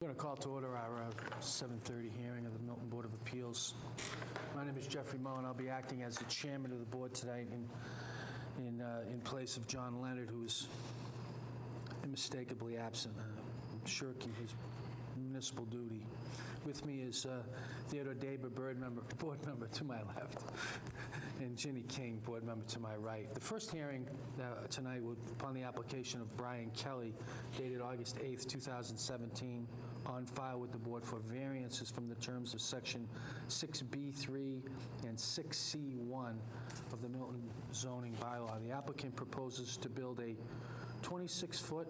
I'm going to call to order our 7:30 hearing of the Milton Board of Appeals. My name is Jeffrey Moe, and I'll be acting as the chairman of the board tonight in place of John Leonard, who is unmistakably absent, shirking his municipal duty. With me is Theodore Daber, board member to my left, and Ginny King, board member to my right. The first hearing tonight will upon the application of Brian Kelly, dated August 8th, 2017, on file with the board for variances from the terms of Section 6B3 and 6C1 of the Milton zoning bylaw. The applicant proposes to build a 26-foot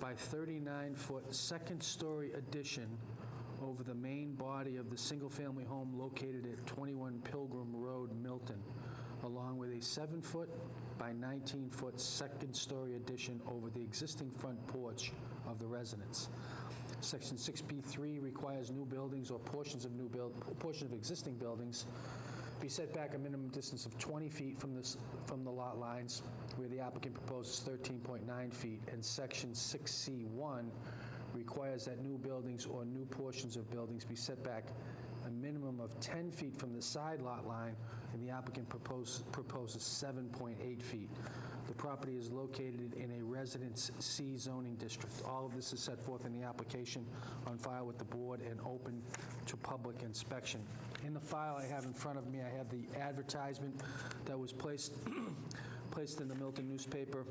by 39-foot second-story addition over the main body of the single-family home located at 21 Pilgrim Road, Milton, along with a 7-foot by 19-foot second-story addition over the existing front porch of the residence. Section 6B3 requires new buildings or portions of existing buildings be set back a minimum distance of 20 feet from the lot lines, where the applicant proposes 13.9 feet, and Section 6C1 requires that new buildings or new portions of buildings be set back a minimum of 10 feet from the side lot line, and the applicant proposes 7.8 feet. The property is located in a Residence C zoning district. All of this is set forth in the application on file with the board and open to public inspection. In the file I have in front of me, I have the advertisement that was placed in the Milton newspaper,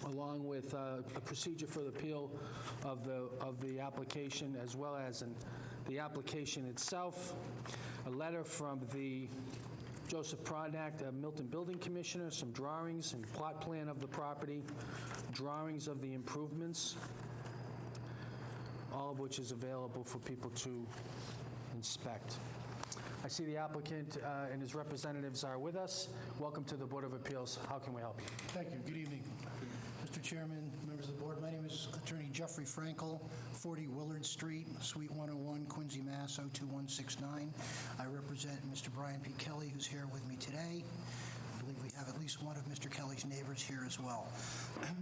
along with a procedure for the appeal of the application, as well as the application itself, a letter from the Joseph Prodnak, the Milton Building Commissioner, some drawings and plot plan of the property, drawings of the improvements, all of which is available for people to inspect. I see the applicant and his representatives are with us. Welcome to the Board of Appeals. How can we help you? Thank you. Good evening, Mr. Chairman, members of the board. My name is Attorney Jeffrey Frankel, 40 Willard Street, Suite 101, Quincy, Mass. 02169. I represent Mr. Brian P. Kelly, who's here with me today. I believe we have at least one of Mr. Kelly's neighbors here as well.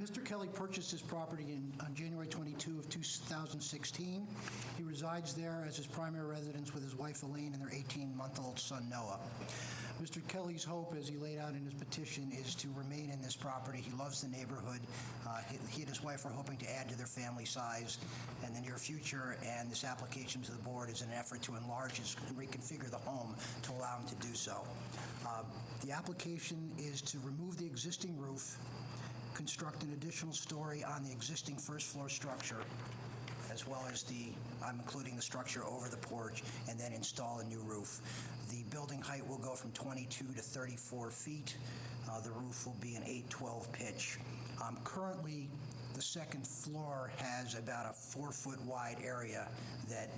Mr. Kelly purchased this property on January 22 of 2016. He resides there as his primary residence with his wife Elaine and their 18-month-old son Noah. Mr. Kelly's hope, as he laid out in his petition, is to remain in this property. He loves the neighborhood. He and his wife are hoping to add to their family size in the near future, and this application to the board is an effort to enlarge and reconfigure the home to allow him to do so. The application is to remove the existing roof, construct an additional story on the existing first-floor structure, as well as I'm including the structure over the porch, and then install a new roof. The building height will go from 22 to 34 feet. The roof will be an 8/12 pitch. Currently, the second floor has about a 4-foot wide area that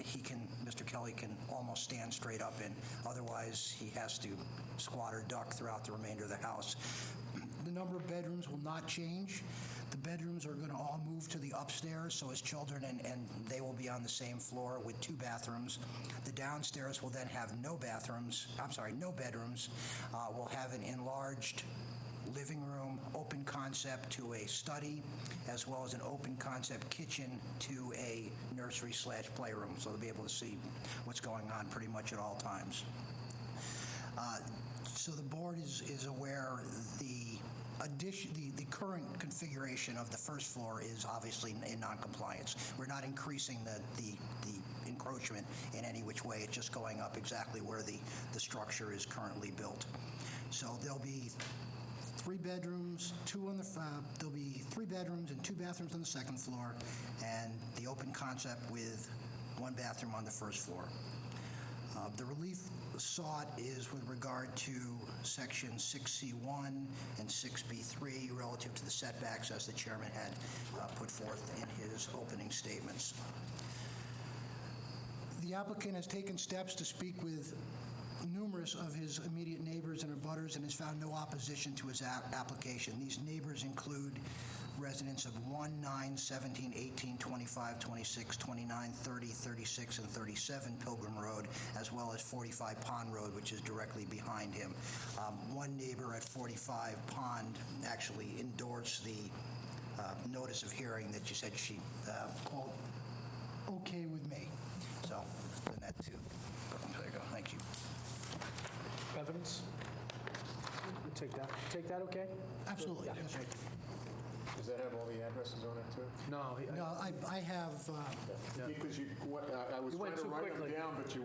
Mr. Kelly can almost stand straight up in. Otherwise, he has to squat or duck throughout the remainder of the house. The number of bedrooms will not change. The bedrooms are going to all move to the upstairs, so his children and they will be on the same floor with 2 bathrooms. The downstairs will then have no bedrooms. We'll have an enlarged living room, open concept to a study, as well as an open concept kitchen to a nursery/playroom, so they'll be able to see what's going on pretty much at all times. So the board is aware the current configuration of the first floor is obviously in non-compliance. We're not increasing the encroachment in any which way. It's just going up exactly where the structure is currently built. So there'll be 3 bedrooms, there'll be 3 bedrooms and 2 bathrooms on the second floor, and the open concept with 1 bathroom on the first floor. The relief sought is with regard to Section 6C1 and 6B3 relative to the setbacks, as the chairman had put forth in his opening statements. The applicant has taken steps to speak with numerous of his immediate neighbors and abutters and has found no opposition to his application. These neighbors include residents of 1, 9, 17, 18, 25, 26, 29, 30, 36, and 37 Pilgrim Road, as well as 45 Pond Road, which is directly behind him. One neighbor at 45 Pond actually endorsed the notice of hearing that you said she, quote, okay with me. So, then that too. There you go, thank you. Evidence? We'll take that. Take that, okay? Absolutely, Yeah. yes, sir. Does that have all the addresses on it, too? No, No, I have, Because I was You went trying to too write them quickly. down, but you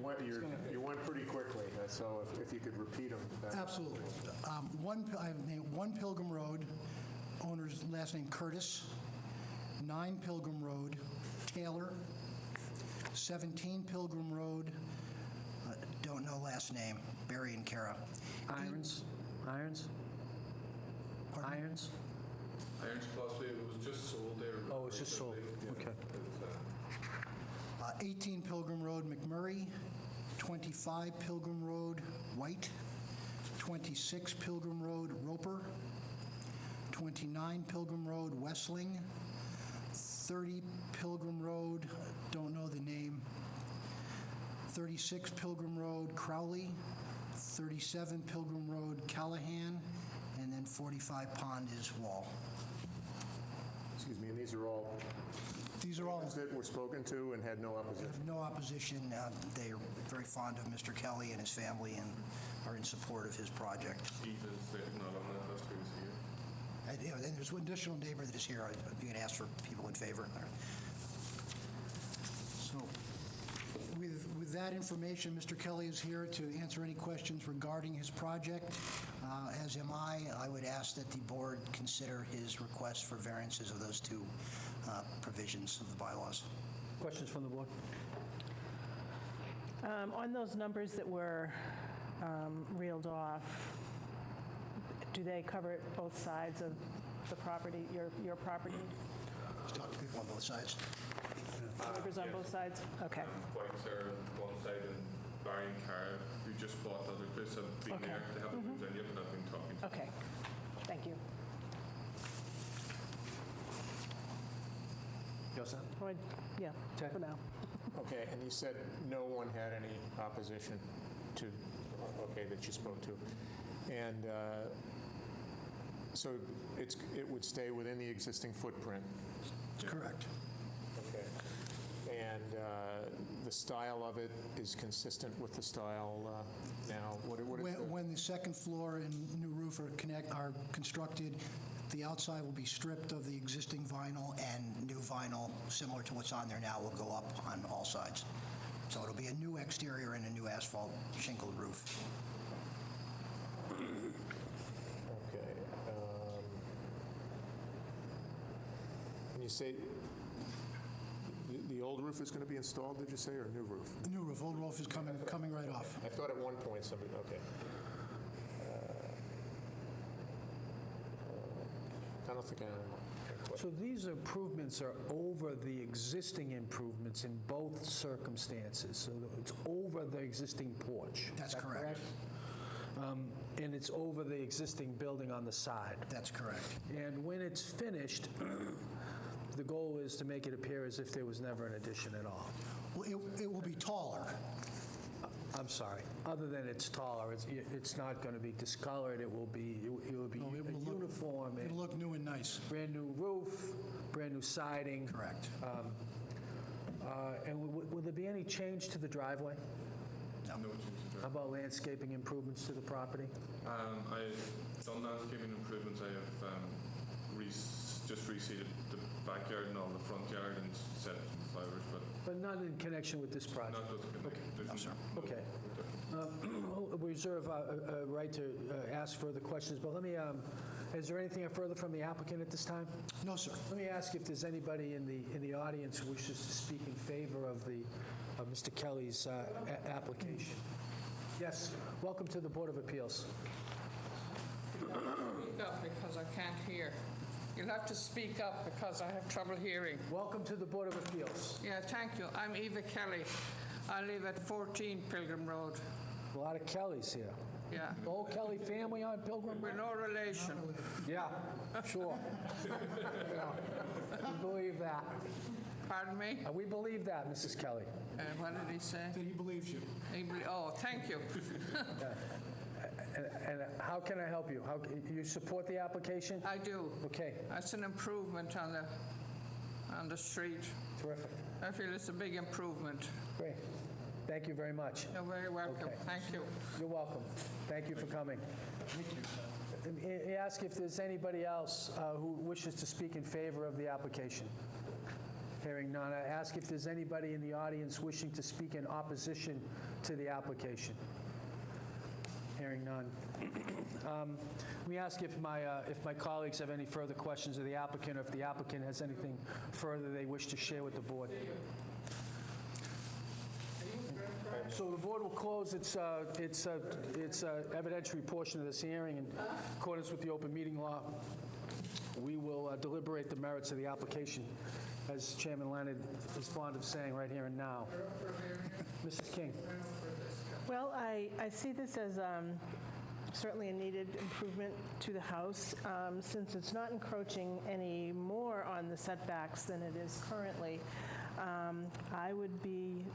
went pretty quickly. So if you could repeat them. absolutely. I have named 1 Pilgrim Road, owner's last name Curtis. 9 Pilgrim Road, Taylor. 17 Pilgrim Road, don't know last name, Barry and Kara. Irons? Irons? Pardon? Irons? Irons possibly, it was just sold there. Oh, it's just sold. recently, yeah. Okay. 18 Pilgrim Road, McMurray. 25 Pilgrim Road, White. 26 Pilgrim Road, Roper. 29 Pilgrim Road, Westling. 30 Pilgrim Road, don't know the name. 36 Pilgrim Road, Crowley. 37 Pilgrim Road, Callahan. And then 45 Pond is Wall. Excuse me, and these are all These are all ones that were spoken to and had no opposition? no opposition. They are very fond of Mr. Kelly and his family and are in support of his project. Even if not on that list, he was here. And there's one additional neighbor that is here. You can ask for people in favor. So with that information, Mr. Kelly is here to answer any questions regarding his project. As am I. I would ask that the board consider his request for variances of those two provisions of the bylaws. Questions from the board? On those numbers that were reeled off, do they cover both sides of the property, your property? Let's talk to people on both sides. Neighbors on both sides? Okay. Whites are on one side and Barry and Cara, who just bought the other place, have been Okay. there. They haven't moved in yet, but I've been talking to them. Okay. Thank you. You all set? Yeah, Okay. for now. Okay, and you said no one had any opposition to, okay, that you spoke to. And so it would stay within the existing footprint? Correct. Okay. And the style of it is consistent with the style now? What is When the second floor and new roof are constructed, the outside will be stripped of the existing vinyl, and new vinyl, similar to what's on there now, will go up on all sides. So it'll be a new exterior and a new asphalt shingled roof. Okay. And you say the old roof is going to be installed, did you say, or new roof? New roof, old roof is coming right off. I thought at one point somebody, okay. I don't think I know. So these improvements are over the existing improvements in both circumstances. So it's over the existing porch. That's Is that correct. And it's over the existing building on the side. That's correct. And when it's finished, the goal is to make it appear as if there was never an addition at all. Well, it will be taller. I'm sorry. Other than it's taller, it's not going to be discolored. It will be uniform. It'll look new and nice. Brand new roof, brand new siding. Correct. And will there be any change to the driveway? No. No changes there. How about landscaping improvements to the property? I've done landscaping improvements. I have just reseeded the backyard and all the front yard and set some flowers, but But not in connection with this project? not with the No, sir. Okay. We reserve a right to ask further questions, but let me, is there anything further from the applicant at this time? No, sir. Let me ask if there's anybody in the audience who wishes to speak in favor of Mr. Kelly's application. Yes, welcome to the Board of Appeals. Speak up because I can't hear. You'll have to speak up because I have trouble hearing. Welcome to the Board of Appeals. Yeah, thank you. I'm Eva Kelly. I live at 14 Pilgrim Road. A lot of Kellys here. Yeah. The whole Kelly family on Pilgrim We're Road? no relation. Yeah, sure. Yeah, we believe that. Pardon me? We believe that, Mrs. Kelly. What did he say? That he believes you. Oh, thank you. And how can I help you? You support the application? I do. Okay. That's an improvement on on the street. Terrific. I feel it's a big improvement. Great. Thank you very much. You're very welcome. Okay. Thank you. You're welcome. Thank you for coming. Thank you. I ask if there's anybody else who wishes to speak in favor of the application. Hearing none, I ask if there's anybody in the audience wishing to speak in opposition to the application. Hearing none. Let me ask if my colleagues have any further questions of the applicant, or if the applicant has anything further they wish to share with the board. So the board will close its evidentiary portion of this hearing in accordance with the open meeting law. We will deliberate the merits of the application, as Chairman Leonard is fond of saying, right here and now. Mrs. King. Well, I see this as certainly a needed improvement to the house, since it's not encroaching any more on the setbacks than it is currently. I would be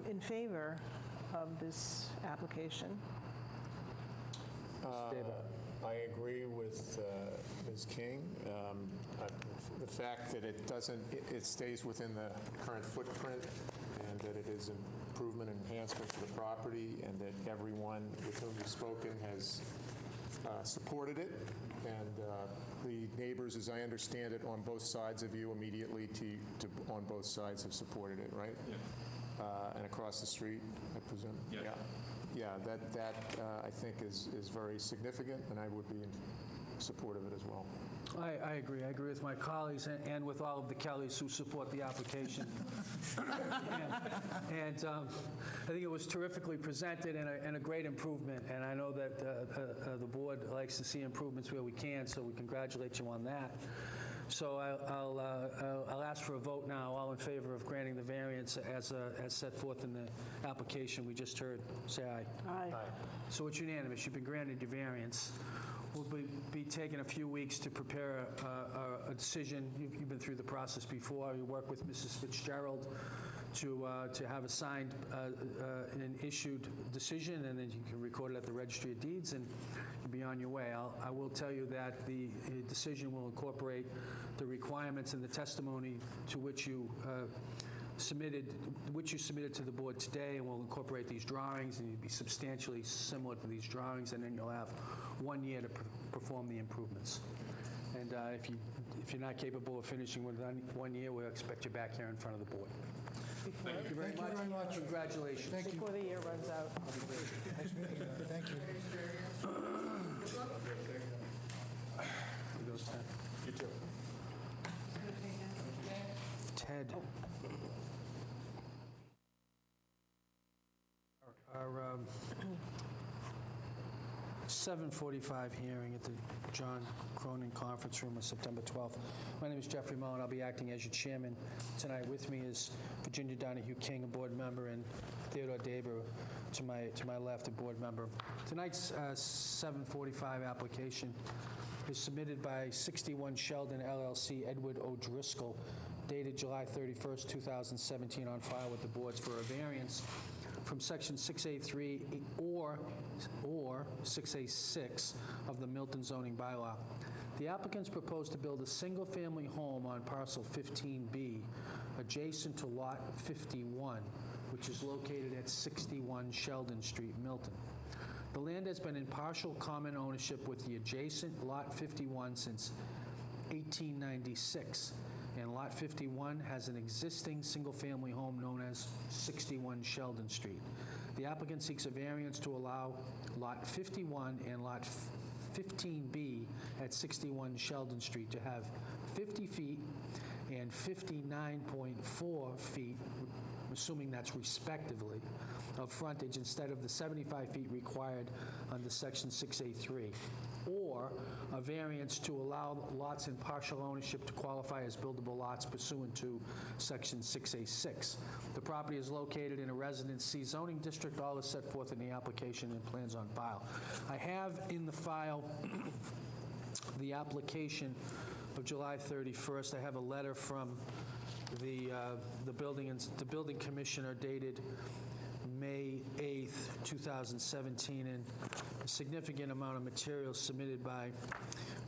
in favor of this application. I agree with Ms. King. The fact that it stays within the current footprint, and that it is improvement and enhancement to the property, and that everyone with whom you've spoken has supported it. And the neighbors, as I understand it, on both sides of you immediately on both sides have supported it, right? Yeah. And across the street, I presume? Yes. Yeah, that I think is very significant, and I would be in support of it as well. I agree. I agree with my colleagues and with all of the Kellys who support the application. and I think it was terrifically presented and a great improvement. And I know that the board likes to see improvements where we can, so we congratulate you on that. So I'll ask for a vote now. All in favor of granting the variance as set forth in the application we just heard, say aye. Aye. So it's unanimous. You've been granted your variance. We'll be taking a few weeks to prepare a decision. You've been through the process before. You work with Mrs. Fitzgerald to have a signed and issued decision, and then you can record it at the Registry of Deeds and be on your way. I will tell you that the decision will incorporate the requirements and the testimony to which you submitted to the board today, and we'll incorporate these drawings, and you'll be substantially similar to these drawings, and then you'll have 1 year to perform the improvements. And if you're not capable of finishing within 1 year, we'll expect you back here in front of the board. Thank you very much. Congratulations. Thank you. Before the year runs out. Nice meeting you. Thank you. Here goes Ted. You too. Ted. Our 7:45 hearing at the John Cronin Conference Room on September 12th. My name is Jeffrey Mullen. I'll be acting as your chairman tonight. With me is Virginia Donahue King, a board member, and Theodore Daber to my left, a board member. Tonight's 7:45 application is submitted by 61 Sheldon LLC, Edward O'Driscoll, dated July 31st, 2017, on file with the boards for a variance from Section 6A3 or 6A6 of the Milton zoning bylaw. The applicants propose to build a single-family home on parcel 15B, adjacent to Lot 51, which is located at 61 Sheldon Street, Milton. The land has been in partial common ownership with the adjacent Lot 51 since 1896. And Lot 51 has an existing single-family home known as 61 Sheldon Street. The applicant seeks a variance to allow Lot 51 and Lot 15B at 61 Sheldon Street to have 50 feet and 59.4 feet, assuming that's respectively, of frontage instead of the 75 feet required under Section 6A3, or a variance to allow lots in partial ownership to qualify as buildable lots pursuant to Section 6A6. The property is located in a Residence C zoning district. All is set forth in the application and plans on file. I have in the file the application of July 31st. I have a letter from the building commissioner dated May 8th, 2017, and a significant amount of material submitted by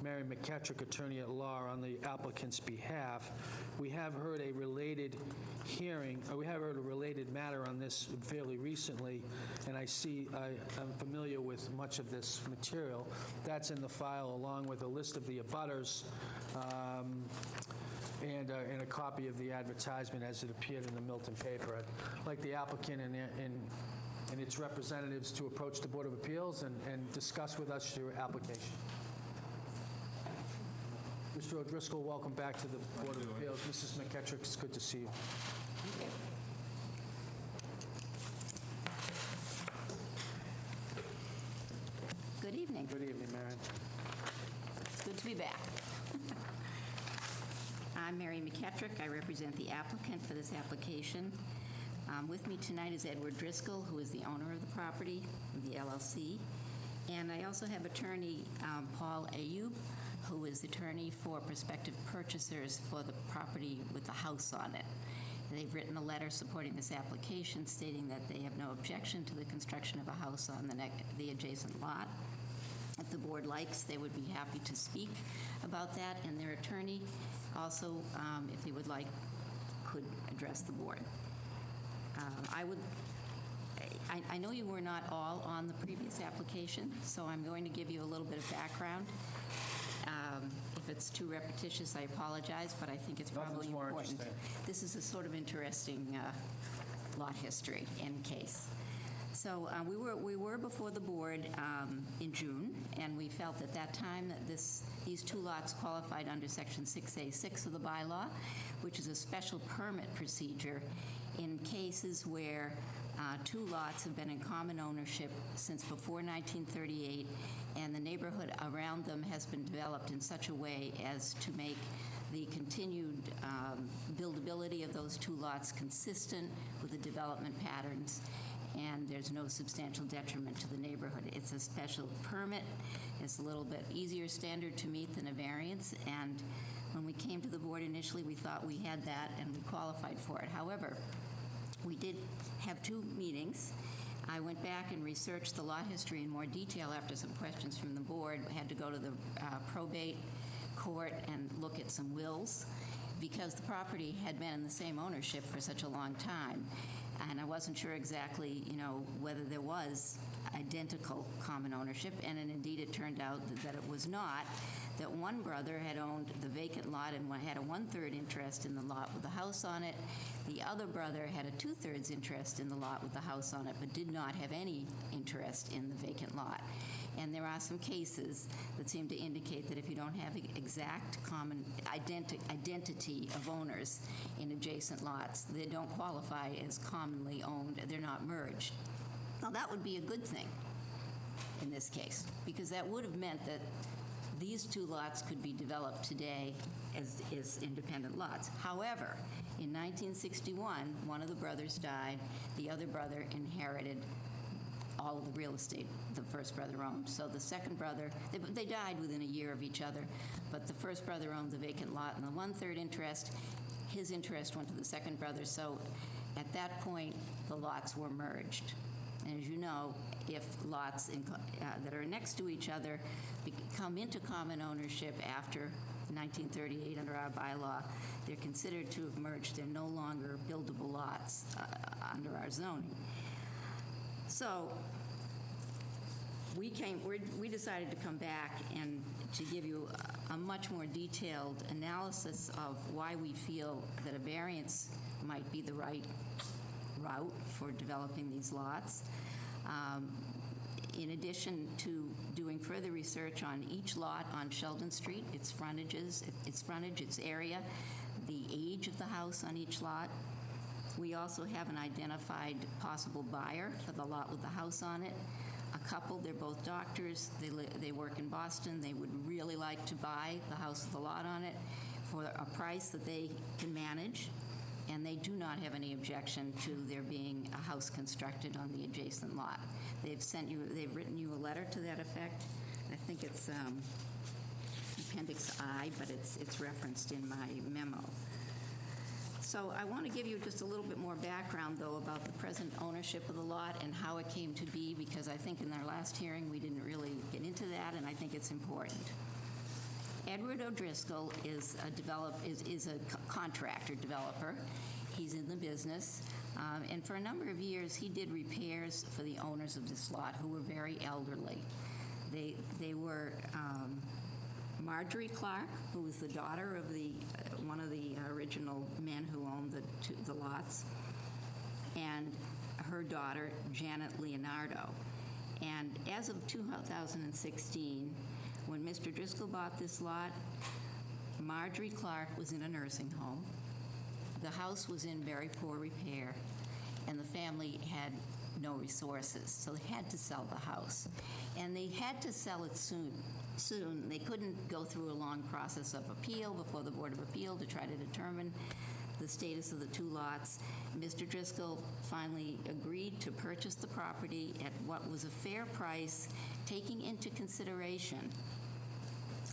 Mary McKettrick, attorney at law, on the applicant's behalf. We have heard a related hearing, or we have heard a related matter on this fairly recently, and I'm familiar with much of this material. That's in the file, along with a list of the abutters, and a copy of the advertisement as it appeared in the Milton paper. I'd like the applicant and its representatives to approach the Board of Appeals and discuss with us your application. Mr. O'Driscoll, welcome back to the Board of Appeals. Mrs. McKettrick, it's good to see you. Good evening. Good evening, Marion. It's good to be back. I'm Mary McKettrick. I represent the applicant for this application. With me tonight is Edward Driscoll, who is the owner of the property, the LLC. And I also have attorney Paul Ayub, who is attorney for prospective purchasers for the property with the house on it. They've written a letter supporting this application, stating that they have no objection to the construction of a house on the adjacent lot. If the board likes, they would be happy to speak about that, and their attorney also, if he would like, could address the board. I know you were not all on the previous application, so I'm going to give you a little bit of background. If it's too repetitious, I apologize, but I think it's probably more important. interesting. This is a sort of interesting lot history and case. So we were before the board in June, and we felt at that time that these two lots qualified under Section 6A6 of the bylaw, which is a special permit procedure in cases where two lots have been in common ownership since before 1938, and the neighborhood around them has been developed in such a way as to make the continued buildability of those two lots consistent with the development patterns, and there's no substantial detriment to the neighborhood. It's a special permit. It's a little bit easier standard to meet than a variance, and when we came to the board initially, we thought we had that and we qualified for it. However, we did have two meetings. I went back and researched the lot history in more detail after some questions from the board. I had to go to the probate court and look at some wills because the property had been in the same ownership for such a long time. And I wasn't sure exactly, whether there was identical common ownership, and indeed it turned out that it was not, that one brother had owned the vacant lot and had a 1/3 interest in the lot with the house on it. The other brother had a 2/3 interest in the lot with the house on it, but did not have any interest in the vacant lot. And there are some cases that seem to indicate that if you don't have exact common identity of owners in adjacent lots, they don't qualify as commonly owned. They're not merged. Now, that would be a good thing in this case, because that would have meant that these two lots could be developed today as independent lots. However, in 1961, one of the brothers died. The other brother inherited all of the real estate the first brother owned. So the second brother, they died within a year of each other, but the first brother owned the vacant lot and the 1/3 interest. His interest went to the second brother, so at that point, the lots were merged. And as you know, if lots that are next to each other come into common ownership after 1938 under our bylaw, they're considered to have merged. They're no longer buildable lots under our zoning. So we decided to come back and to give you a much more detailed analysis of why we feel that a variance might be the right route for developing these lots. In addition to doing further research on each lot on Sheldon Street, its frontage, its area, the age of the house on each lot, we also have an identified possible buyer for the lot with the house on it. A couple, they're both doctors, they work in Boston, they would really like to buy the house with the lot on it for a price that they can manage, and they do not have any objection to there being a house constructed on the adjacent lot. They've written you a letter to that effect. I think it's Appendix I, but it's referenced in my memo. So I want to give you just a little bit more background, though, about the present ownership of the lot and how it came to be, because I think in our last hearing we didn't really get into that, and I think it's important. Edward O'Driscoll is a contractor developer. He's in the business. And for a number of years, he did repairs for the owners of this lot, who were very elderly. They were Marjorie Clark, who was the daughter of one of the original men who owned the lots, and her daughter, Janet Leonardo. And as of 2016, when Mr. Driscoll bought this lot, Marjorie Clark was in a nursing home. The house was in very poor repair, and the family had no resources, so they had to sell the house. And they had to sell it soon. They couldn't go through a long process of appeal before the Board of Appeal to try to determine the status of the two lots. Mr. Driscoll finally agreed to purchase the property at what was a fair price, taking into consideration,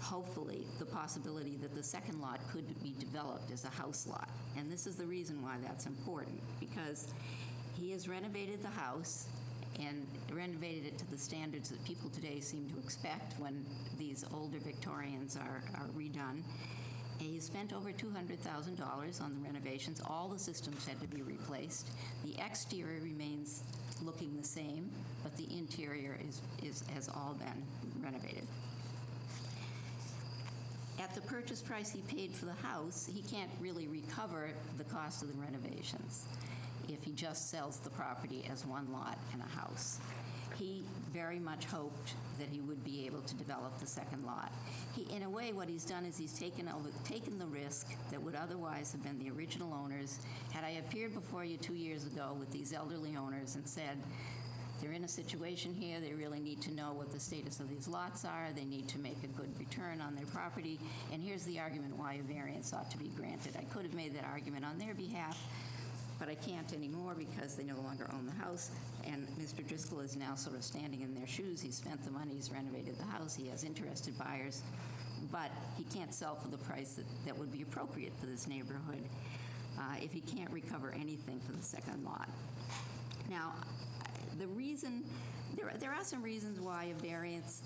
hopefully, the possibility that the second lot could be developed as a house lot. And this is the reason why that's important, because he has renovated the house and renovated it to the standards that people today seem to expect when these older Victorians are redone. He spent over $200,000 on the renovations. All the systems had to be replaced. The exterior remains looking the same, but the interior has all been renovated. At the purchase price he paid for the house, he can't really recover the cost of the renovations if he just sells the property as one lot and a house. He very much hoped that he would be able to develop the second lot. In a way, what he's done is he's taken the risk that would otherwise have been the original owners. Had I appeared before you 2 years ago with these elderly owners and said, they're in a situation here, they really need to know what the status of these lots are, they need to make a good return on their property, and here's the argument why a variance ought to be granted. I could have made that argument on their behalf, but I can't anymore because they no longer own the house, and Mr. Driscoll is now sort of standing in their shoes. He's spent the money, he's renovated the house, he has interested buyers, but he can't sell for the price that would be appropriate for this neighborhood if he can't recover anything for the second lot. Now, there are some reasons why a variance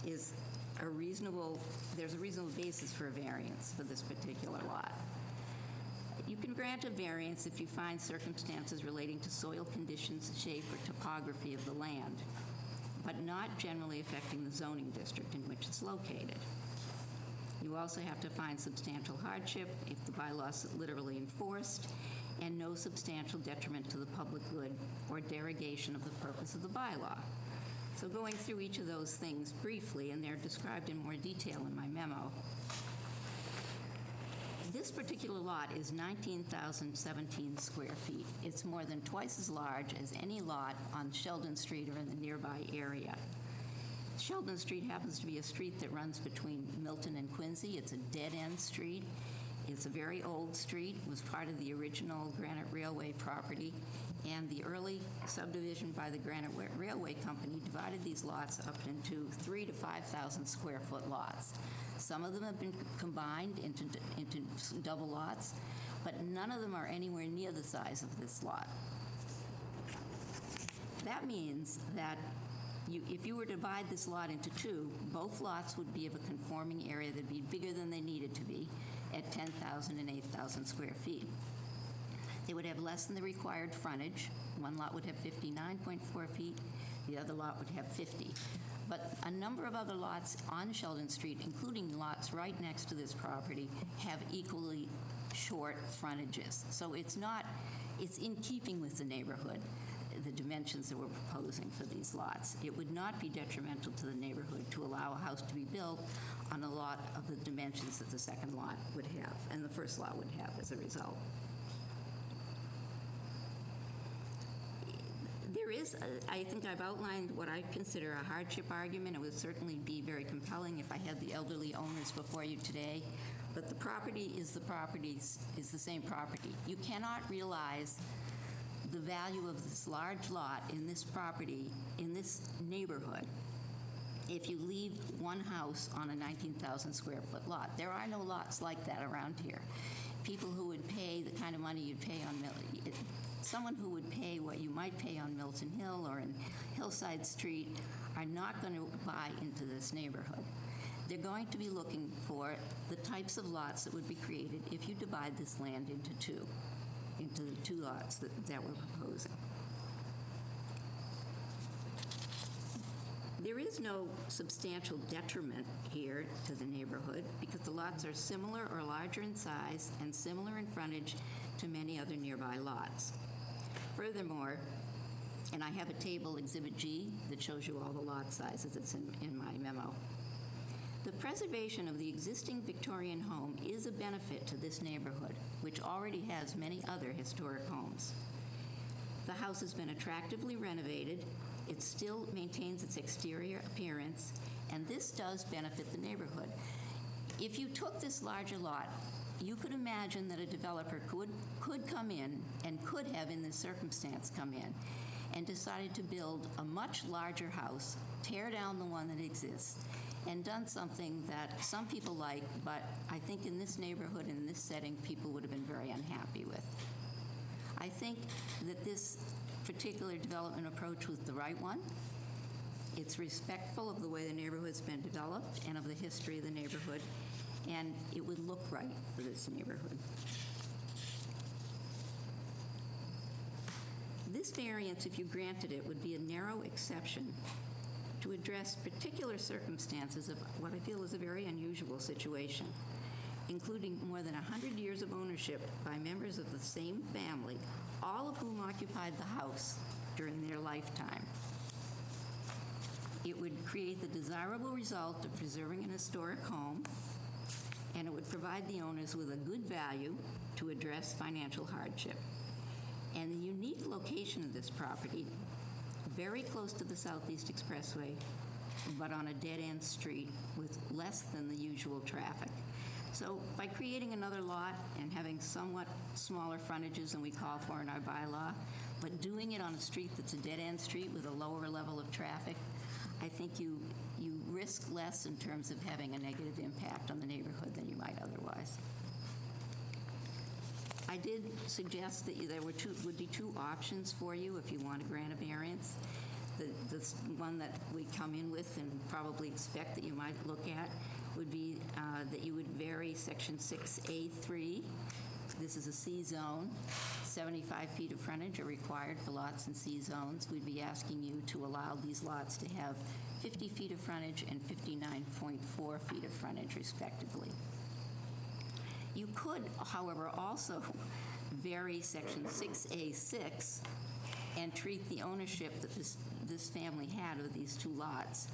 is there's a reasonable basis for a variance for this particular lot. You can grant a variance if you find circumstances relating to soil conditions, shape, or topography of the land, but not generally affecting the zoning district in which it's located. You also have to find substantial hardship if the bylaw is literally enforced, and no substantial detriment to the public good or derogation of the purpose of the bylaw. So going through each of those things briefly, and they're described in more detail in my memo. This particular lot is 19,017 square feet. It's more than twice as large as any lot on Sheldon Street or in the nearby area. Sheldon Street happens to be a street that runs between Milton and Quincy. It's a dead-end street. It's a very old street. It was part of the original Granite Railway property, and the early subdivision by the Granite Railway Company divided these lots up into 3,000 to 5,000 square foot lots. Some of them have been combined into double lots, but none of them are anywhere near the size of this lot. That means that if you were to divide this lot into two, both lots would be of a conforming area that'd be bigger than they needed to be at 10,000 and 8,000 square feet. They would have less than the required frontage. One lot would have 59.4 feet, the other lot would have 50. But a number of other lots on Sheldon Street, including lots right next to this property, have equally short frontages. So it's in keeping with the neighborhood, the dimensions that we're proposing for these lots. It would not be detrimental to the neighborhood to allow a house to be built on a lot of the dimensions that the second lot would have and the first lot would have as a result. There is, I think I've outlined what I consider a hardship argument. It would certainly be very compelling if I had the elderly owners before you today, but the property is the same property. You cannot realize the value of this large lot in this property, in this neighborhood, if you leave one house on a 19,000 square foot lot. There are no lots like that around here. People who would pay the kind of money you'd pay on someone who would pay what you might pay on Milton Hill or in Hillside Street are not going to buy into this neighborhood. they're going to be looking for the types of lots that would be created if you divide this land into the two lots that we're proposing. There is no substantial detriment here to the neighborhood because the lots are similar or larger in size and similar in frontage to many other nearby lots. Furthermore, and I have a table, Exhibit G, that shows you all the lot sizes. It's in my memo. The preservation of the existing Victorian home is a benefit to this neighborhood, which already has many other historic homes. The house has been attractively renovated. It still maintains its exterior appearance, and this does benefit the neighborhood. If you took this larger lot, you could imagine that a developer could come in and could have, in this circumstance, come in and decided to build a much larger house, tear down the one that exists, and done something that some people like, but I think in this neighborhood, in this setting, people would have been very unhappy with. I think that this particular development approach was the right one. It's respectful of the way the neighborhood's been developed and of the history of the neighborhood, and it would look right for this neighborhood. This variance, if you granted it, would be a narrow exception to address particular circumstances of what I feel is a very unusual situation, including more than 100 years of ownership by members of the same family, all of whom occupied the house during their lifetime. It would create the desirable result of preserving an historic home, and it would provide the owners with a good value to address financial hardship. And the unique location of this property, very close to the Southeast Expressway, but on a dead-end street with less than the usual traffic. So by creating another lot and having somewhat smaller frontages than we call for in our bylaw, but doing it on a street that's a dead-end street with a lower level of traffic, I think you risk less in terms of having a negative impact on the neighborhood than you might otherwise. I did suggest that there would be two options for you if you want to grant a variance. The one that we come in with and probably expect that you might look at would be that you would vary Section 6A3. This is a C zone. 75 feet of frontage are required for lots in C zones. We'd be asking you to allow these lots to have 50 feet of frontage and 59.4 feet of frontage, respectively. You could, however, also vary Section 6A6 and treat the ownership that this family had of these two lots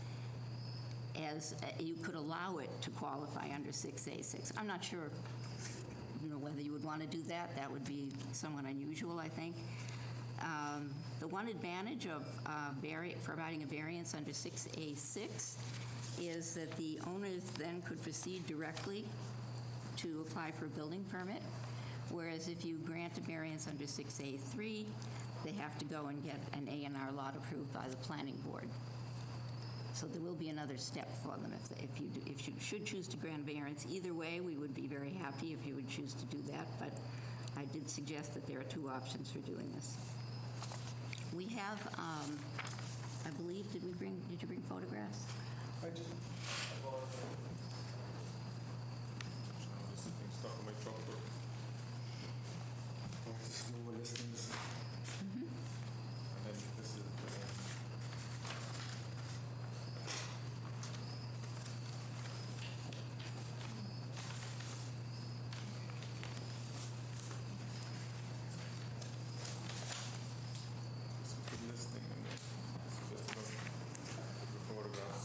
as you could allow it to qualify under 6A6. I'm not sure whether you would want to do that. That would be somewhat unusual, I think. The one advantage of providing a variance under 6A6 is that the owners then could proceed directly to apply for a building permit, whereas if you grant a variance under 6A3, they have to go and get an A&R lot approved by the planning board. So there will be another step for them if you should choose to grant a variance. Either way, we would be very happy if you would choose to do that, but I did suggest that there are two options for doing this. We have, I believe, did you bring photographs? I just this is being stuck in my truck. Just no more listings. And then this is listing, and this is just about the photographs.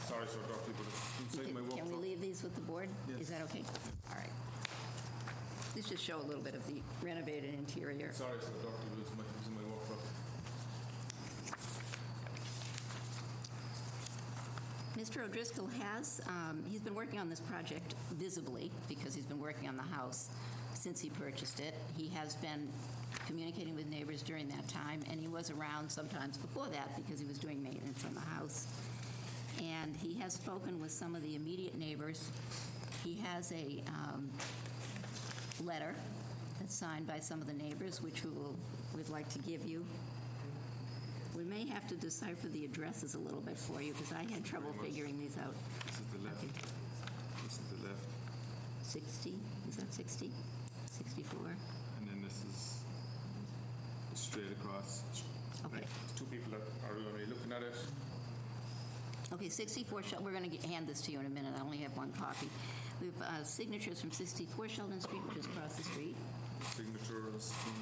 Sorry, sir, Dr. but it's inside my work Can we truck. leave these with the board? Yes. Is that okay? All right. These just show a little bit of the renovated interior. Sorry, sir, Dr. but it's in my work truck. Mr. O'Driscoll has, he's been working on this project visibly because he's been working on the house since he purchased it. He has been communicating with neighbors during that time, and he was around sometimes before that because he was doing maintenance on the house. And he has spoken with some of the immediate neighbors. He has a letter that's signed by some of the neighbors, which we'd like to give you. We may have to decipher the addresses a little bit for you because I had trouble figuring these out. This is the left. This is the left. 60, is that 60? 64? And then this is straight across. Okay. Two people are already looking at it. Okay, 64, we're going to hand this to you in a minute. I only have one copy. We have signatures from 64 Sheldon Street, which is across the street. Signatures from,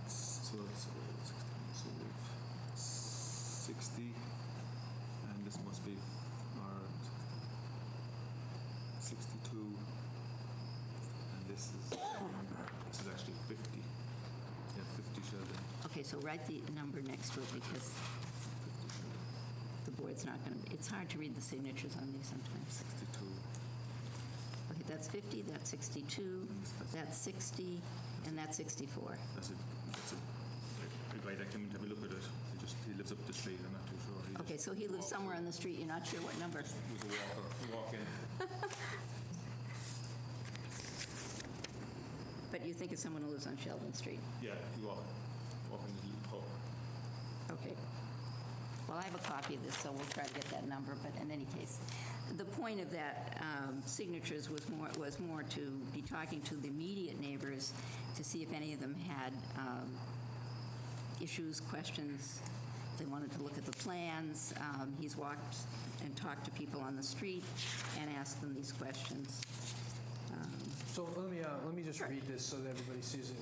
so it's 60, and this must be our 62, and this is actually 50. Yeah, 50 Sheldon. Okay, so write the number next to it because the board's not going to, it's hard to read the signatures on these sometimes. 62. Okay, that's 50, that's 62, that's 60, and that's 64. That's a guy that came in to have a look at it. He lives up the street. I'm not too sure. Okay, so he lives somewhere on the street. You're not sure what number? He's a walker. Walk in. But you think it's someone who lives on Sheldon Street? Yeah, he walk in the little pub. Okay. Well, I have a copy of this, so we'll try to get that number, but in any case, the point of that signatures was more to be talking to the immediate neighbors to see if any of them had issues, questions. They wanted to look at the plans. He's walked and talked to people on the street and asked them these questions. So let me just read this so that everybody sees it.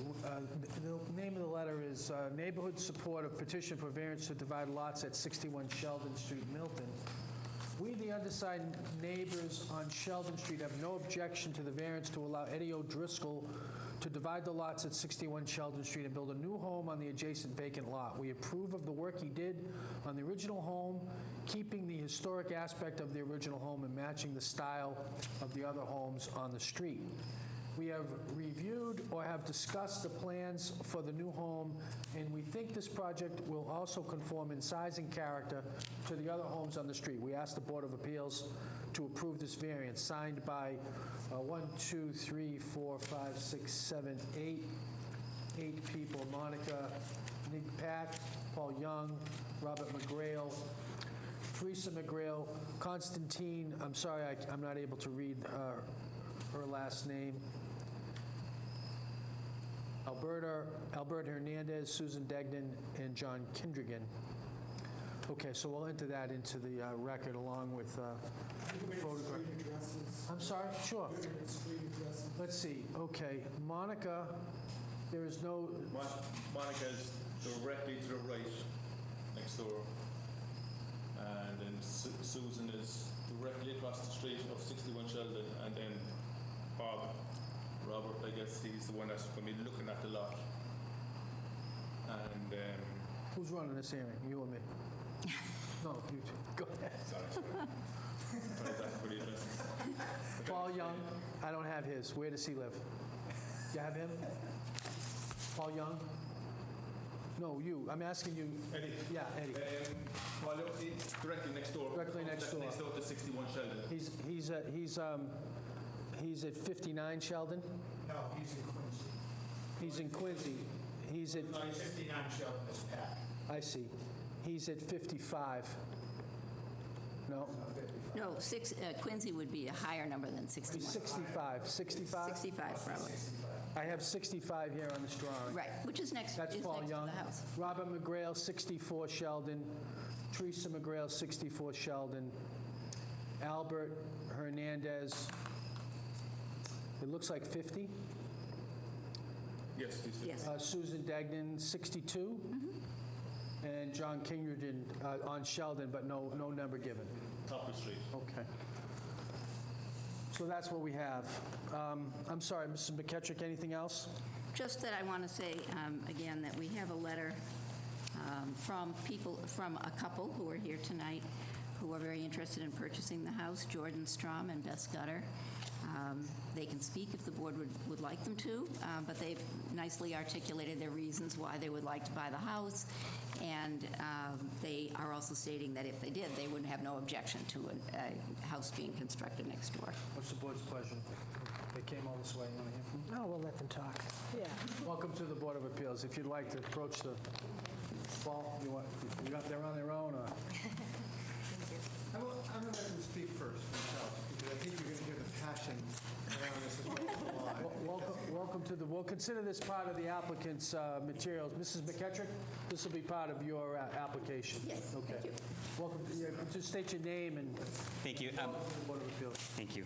The name of the letter is Neighborhood Support of Petition for Variance to Divide Lots at 61 Sheldon Street, Milton. We, the undersigned neighbors on Sheldon Street, have no objection to the variance to allow Eddie O'Driscoll to divide the lots at 61 Sheldon Street and build a new home on the adjacent vacant lot. We approve of the work he did on the original home, keeping the historic aspect of the original home and matching the style of the other homes on the street. We have reviewed or have discussed the plans for the new home, and we think this project will also conform in size and character to the other homes on the street. We ask the Board of Appeals to approve this variance, signed by 1, 2, 3, 4, 5, 6, 7, 8 people: Monica, Nick Pack, Paul Young, Robert McGrail, Teresa McGrail, Constantine, I'm sorry, I'm not able to read her last name, Albert Hernandez, Susan Degnan, and John Kindrigan. Okay, so we'll enter that into the record along with photograph. I'm sorry? Sure. Let's see. Okay, Monica, there is no... Monica's directly to the right, next door. And then Susan is directly across the street of 61 Sheldon. And then Robert, I guess he's the one that's going to be looking at the lot. And Who's running this hearing, you or me? No, you two. Go ahead. sorry. That's pretty interesting. Paul Young, I don't have his. Where does he live? You have him? Paul Young? No, you. I'm asking you. Eddie. Yeah, Eddie. Well, he's directly next door. Directly next door. Next door to 61 Sheldon. He's at 59 Sheldon? No, he's in Quincy. He's in Quincy. He's at... 59 Sheldon is Pat. I see. He's at 55. No? No, Quincy would be a higher number than He's 61. 65. 65? 65, probably. I have 65 here on this drawing. Right, which is next, That's is Paul next to Young. the house. Robert McGrail, 64 Sheldon. Teresa McGrail, 64 Sheldon. Albert Hernandez, it looks like 50. Yes, he's Yes. Susan Degnan, 62. And John Kingerton on Sheldon, but no number given. top of the street. Okay. So that's what we have. I'm sorry, Mrs. McKettrick, anything else? Just that I want to say, again, that we have a letter from a couple who are here tonight who are very interested in purchasing the house, Jordan Strom and Beth Scudder. They can speak if the board would like them to, but they've nicely articulated their reasons why they would like to buy the house, and they are also stating that if they did, they would have no objection to a house being constructed next door. What's the board's pleasure? They came all this way. You want to hear from them? Oh, we'll let them talk. Yeah. Welcome to the Board of Appeals. If you'd like to approach the ball, they're on their own, or? I'm going to let them speak first themselves, because I think you're going to hear the passion around this as well as the lie. Welcome to we'll consider this part of the applicant's materials. Mrs. McKettrick, this will be part of your application. Yes, Okay. thank you. Welcome, just state your name and Thank you. welcome to the Board of Appeals. Thank you.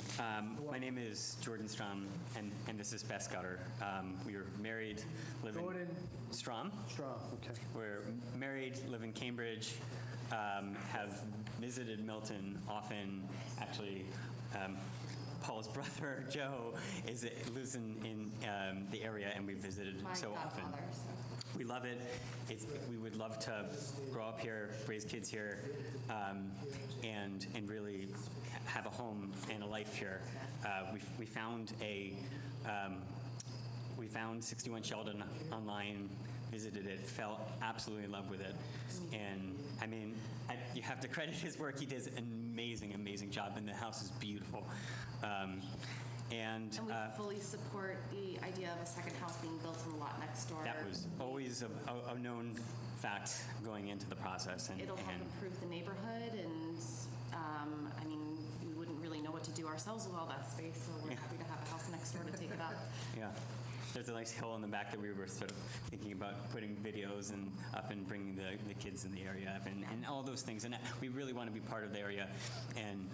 My name is Jordan Strom, and this is Beth Scudder. We are married, live Jordan in Strom. Strong, okay. We're married, live in Cambridge, have visited Milton often. Actually, Paul's brother, Joe, lives in the area, and we visited so often. We love it. We would love to grow up here, raise kids here, and really have a home and a life here. We found 61 Sheldon online, visited it, fell absolutely in love with it, and I mean, you have to credit his work. He does an amazing job, and the house is beautiful. And we fully support the idea of a second house being built on the lot next door. that was always a known fact going into the process. And It'll help improve the neighborhood, and I mean, we wouldn't really know what to do ourselves with all that space, so we're happy to have a house next door to take it up. Yeah. There's a nice hill in the back that we were sort of thinking about putting videos up and bringing the kids in the area up and all those things. And we really want to be part of the area. And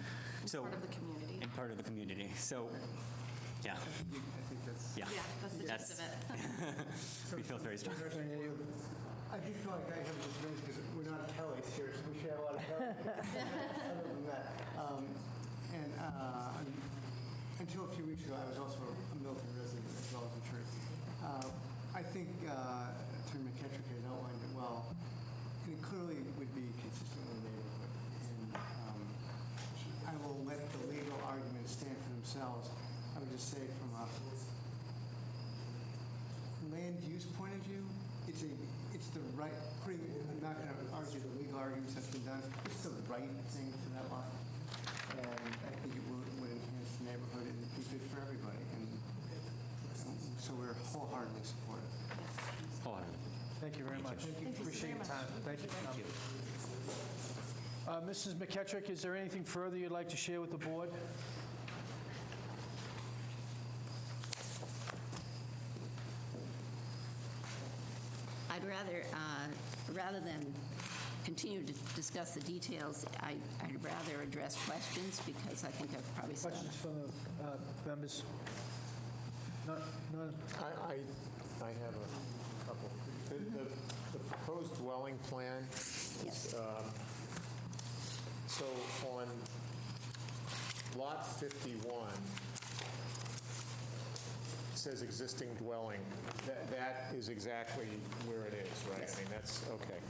so Part of the community. And part of the community. So, yeah. I think that's... Yeah. Yeah, that's the gist of it. We feel very strong. I do feel like I have a disagreement because we're not Kellys here, so we share a lot of Kellys. Other than that. Until a few weeks ago, I was also a Milton resident as well as a church. I think Attorney McKettrick has outlined it well, and it clearly would be consistent with the neighborhood. And I will let the legal arguments stand for themselves. I would just say from a land use point of view, it's the right, I'm not going to argue the legal arguments that's been done. It's the right thing for that lot. And I think it would enhance the neighborhood and be good for everybody. And so we're wholeheartedly supportive. Thank you very much. Appreciate your time. Thank you for coming. Mrs. McKettrick, is there anything further you'd like to share with the board? I'd rather than continue to discuss the details, I'd rather address questions because I think I've probably said Questions from the members? None? I have a couple. The proposed dwelling plan, yes. so on lot 51, it says existing dwelling. That is exactly where it is, right? Yes. I mean, that's, okay.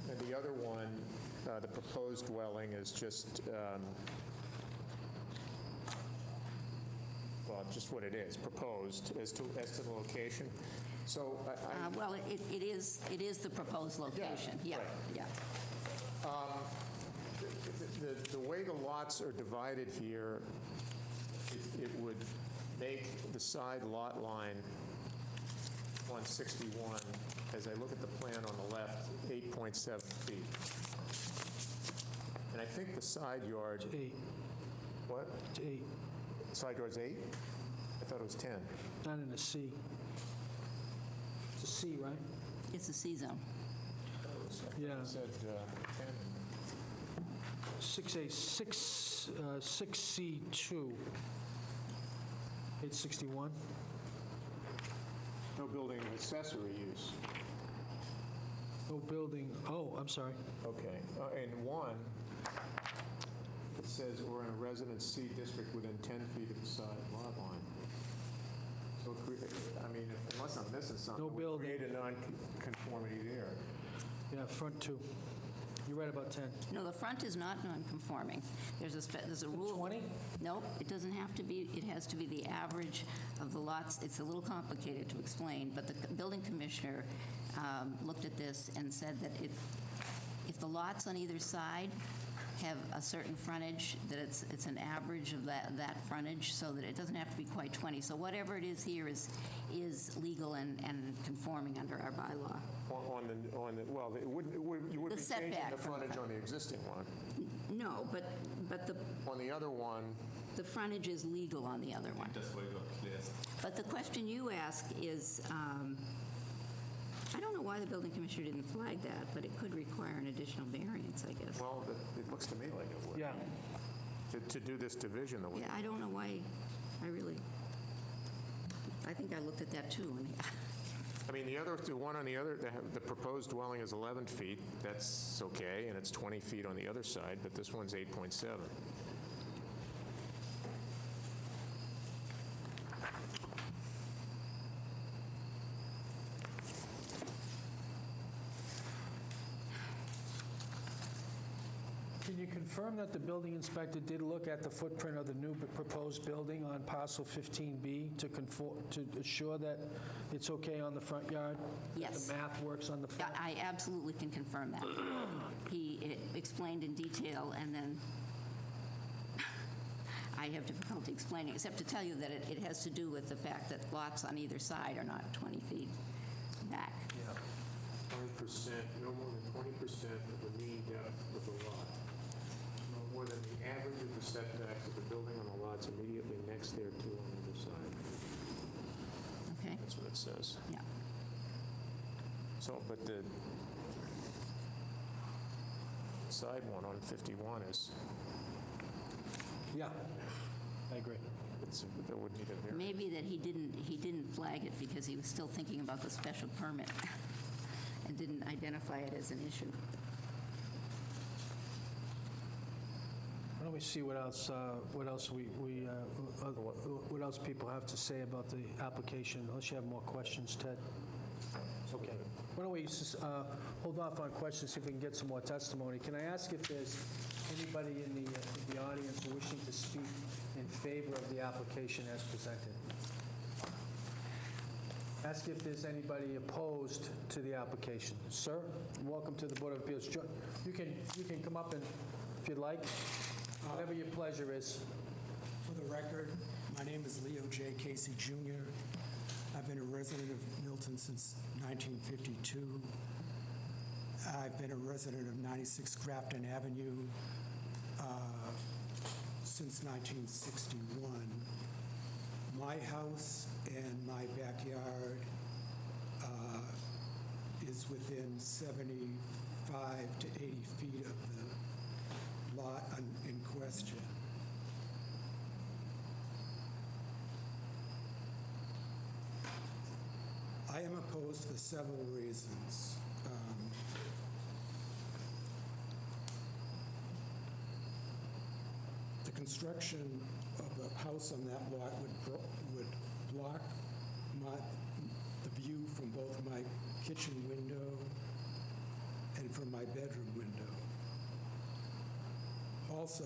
And the other one, the proposed dwelling is just, well, just what it is, proposed as to the location. So Well, it is the proposed location. Yeah, right. yeah. The way the lots are divided here, it would make the side lot line on 61, as I look at the plan on the left, 8.7 feet. And I think the side yard... 8. What? It's 8. Side yard's 8? I thought it was 10. Not in a C. It's a C, right? It's a C zone. Yeah. It said 10. 6A, 6C2. 861. No building accessory use. No building, oh, I'm sorry. Okay. And 1, it says, or in a Residence C district within 10 feet of the side lot line. So, I mean, unless I'm missing something, No we building. create a non-conformity there. Yeah, front 2. You're right about 10. No, the front is not non-conforming. There's a rule. 20? Nope, it doesn't have to be. It has to be the average of the lots. It's a little complicated to explain, but the building commissioner looked at this and said that if the lots on either side have a certain frontage, that it's an average of that frontage, so that it doesn't have to be quite 20. So whatever it is here is legal and conforming under our bylaw. Well, you wouldn't be changing setback the from the frontage front. on the existing one. No, but But On the other one, the frontage is legal on the other one. That's why you got cleared. But the question you ask is, I don't know why the building commissioner didn't flag that, but it could require an additional variance, I guess. well, it looks to me like it would. Yeah. To do this division the way. Yeah, I don't know why, I think I looked at that too. And I mean, the one on the other, the proposed dwelling is 11 feet. That's okay, and it's 20 feet on the other side, but this one's 8.7. Can you confirm that the building inspector did look at the footprint of the new proposed building on parcel 15B to assure that it's okay on the front yard? Yes. That the math works on the front? I absolutely can confirm that. He explained in detail, and then I have difficulty explaining, except to tell you that it has to do with the fact that lots on either side are not 20 feet back. 20%, no more than 20% of the mean depth of the lot. No more than the average of the setbacks of the building on the lots immediately next thereto on either side. Okay? That's what it says. Yeah. So, but the side one on 51 is, Yeah, I agree. that would need a variance. Maybe that he didn't flag it because he was still thinking about the special permit and didn't identify it as an issue. Why don't we see what else what else people have to say about the application, unless you have more questions, Ted? Okay. Why don't we hold off on questions, see if we can get some more testimony. Can I ask if there's anybody in the audience wishing to speak in favor of the application as presented? Ask if there's anybody opposed to the application. Sir, welcome to the Board of Appeals. You can come up and, if you'd like, whatever your pleasure is. For the record, my name is Leo J. Casey Jr. I've been a resident of Milton since 1952. I've been a resident of 96 Grafton Avenue since 1961. My house and my backyard is within 75 to 80 feet of the lot in question. I am opposed for several reasons. The construction of the house on that lot would block the view from both my kitchen window and from my bedroom window. Also,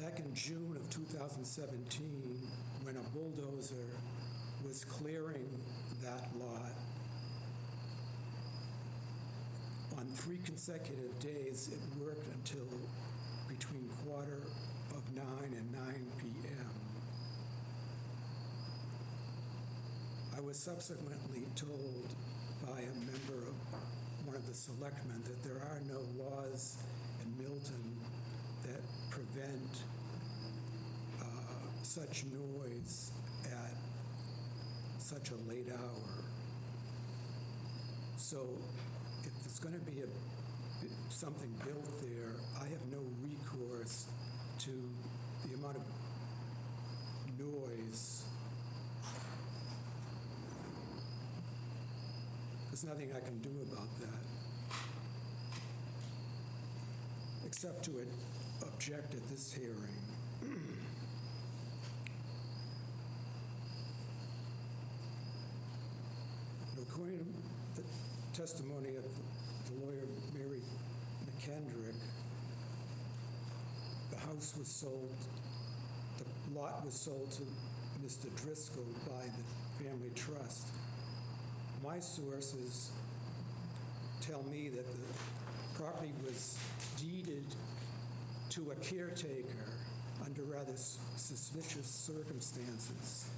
back in June of 2017, when a bulldozer was clearing that lot, on 3 consecutive days, it worked until between 8:45 and 9 p.m. I was subsequently told by a member of one of the selectmen that there are no laws in Milton that prevent such noise at such a late hour. So if there's going to be something built there, I have no recourse to the amount of noise. There's nothing I can do about that, except to object at this hearing. According to the testimony of the lawyer Mary McKendrick, the house was sold, the lot was sold to Mr. Driscoll by the family trust. My sources tell me that the property was deeded to a caretaker under rather suspicious circumstances.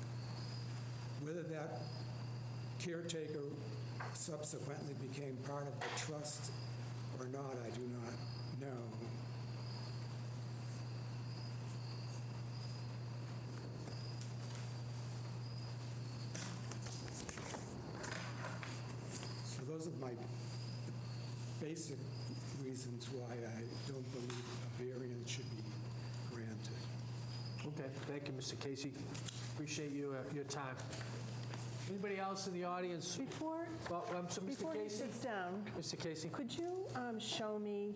Whether that caretaker subsequently became part of the trust or not, I do not know. my basic reasons why I don't believe a variance should be granted. Okay, thank you, Mr. Casey. Appreciate your time. Anybody else in the audience? Before Mr. he Casey? sits down, Mr. Casey? could you show me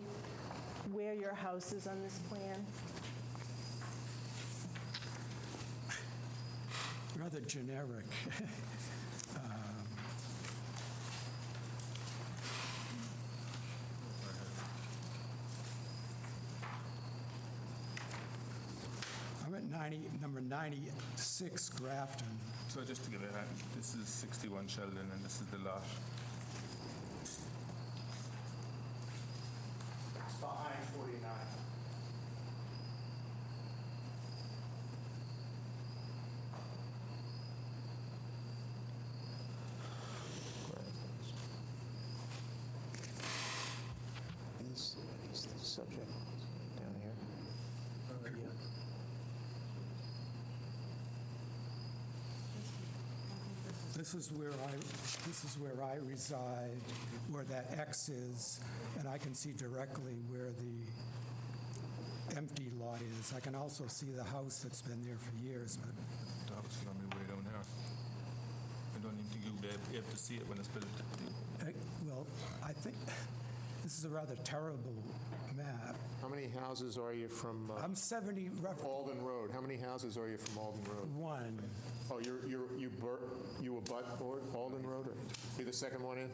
where your house is on this plan? Rather generic. I'm at number 96 Grafton. So just to give it a hand, this is 61 Sheldon and this is the lot. It's behind 49. Is the subject down here? This is where I reside, where that X is, and I can see directly where the empty lot is. I can also see the house that's been there for years, but The house is going to be way down here. I don't even think you'll be able to see it when it's built. well, I think this is a rather terrible map. How many houses are you from I'm 70, Alden Road? How many houses are you from Alden Road? one. Oh, you abut Alden Road? Or you're the second one in?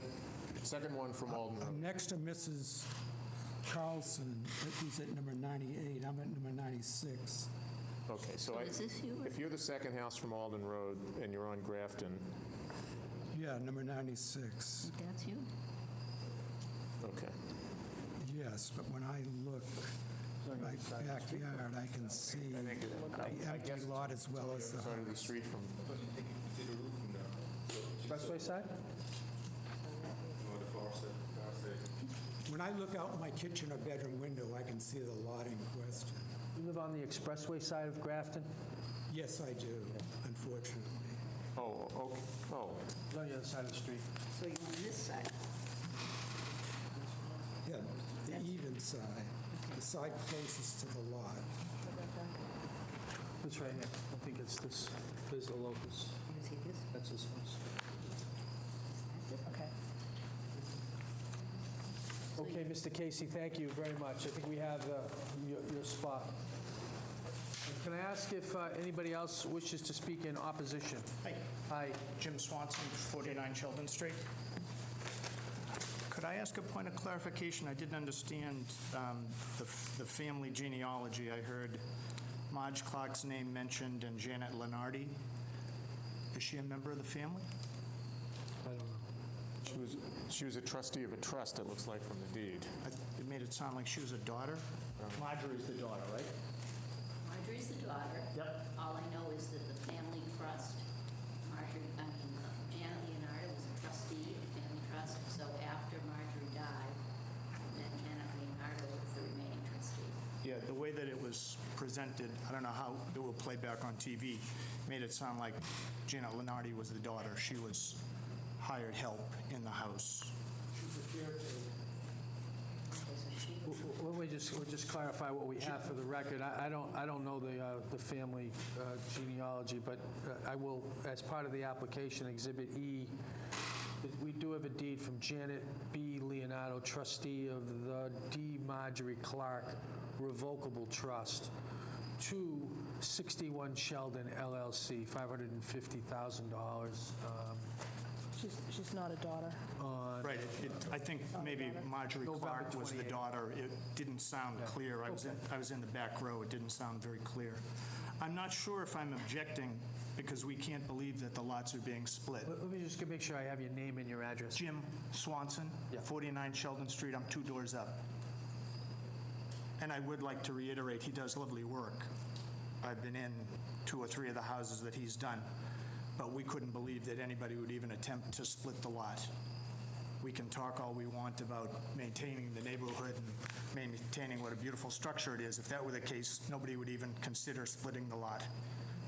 Second one from Alden Road. I'm next to Mrs. Carlson, who's at number 98. I'm at number 96. Okay, so Is this you? if you're the second house from Alden Road and you're on Grafton, Yeah, number 96. That's you? okay. Yes, but when I look my backyard, I can see the empty lot as well as the Side of the house. street from, Expressway side? When I look out my kitchen or bedroom window, I can see the lot in question. You live on the expressway side of Grafton? Yes, I do, unfortunately. oh, okay, oh. It's on the other side of the street. So you're on this side? Yeah, the even side, the side closest to the lot. It's right here. I think it's this. There's the locus. You see this? That's this one. Okay. Okay, Mr. Casey, thank you very much. I think we have your spot. Can I ask if anybody else wishes to speak in opposition? Hi, Hi. Jim Swanson, 49 Sheldon Street. Could I ask a point of clarification? I didn't understand the family genealogy. I heard Marge Clark's name mentioned and Janet Lenardi. Is she a member of the family? I don't know. She was a trustee of a trust, it looks like, from the deed. It made it sound like she was a daughter. Marjorie's the daughter, right? Marjorie's the daughter. Yep. All I know is that the family trust, Janet Leonardo was a trustee of the family trust, so after Marjorie died, then Janet Leonardo was the remaining trustee. Yeah, the way that it was presented, I don't know how it will play back on TV, made it sound like Janet Lenardi was the daughter. She was hired help in the house. We'll just clarify what we have for the record. I don't know the family genealogy, but I will, as part of the application, Exhibit E, we do have a deed from Janet B. Leonardo, trustee of the D. Marjorie Clark Revocable Trust, to 61 Sheldon LLC, $550,000. She's not a daughter. Right. I think maybe Marjorie November Clark was the 28th. daughter. It didn't sound clear. I was in the back row. It didn't sound very clear. I'm not sure if I'm objecting because we can't believe that the lots are being split. Let me just make sure I have your name and your address. Jim Swanson, Yeah. 49 Sheldon Street. I'm 2 doors up. And I would like to reiterate, he does lovely work. I've been in 2 or 3 of the houses that he's done, but we couldn't believe that anybody would even attempt to split the lot. We can talk all we want about maintaining the neighborhood and maintaining what a beautiful structure it is. If that were the case, nobody would even consider splitting the lot.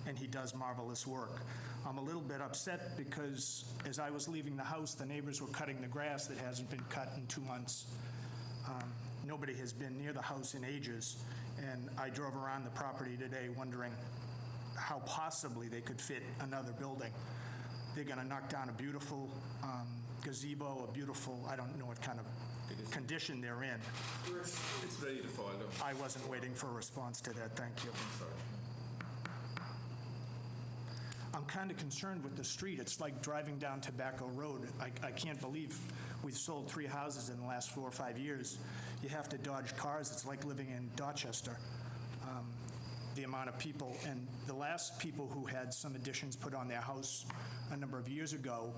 and he does marvelous work. I'm a little bit upset because as I was leaving the house, the neighbors were cutting the grass that hasn't been cut in 2 months. Nobody has been near the house in ages, and I drove around the property today wondering how possibly they could fit another building. They're going to knock down a beautiful gazebo, a beautiful, I don't know what kind of condition they're in. It's ready to fall down. I wasn't waiting for a response to that, thank you. I'm kind of concerned with the street. It's like driving down Tobacco Road. I can't believe we've sold 3 houses in the last 4 or 5 years. You have to dodge cars. It's like living in Dorchester. The amount of people, and the last people who had some additions put on their house a number of years ago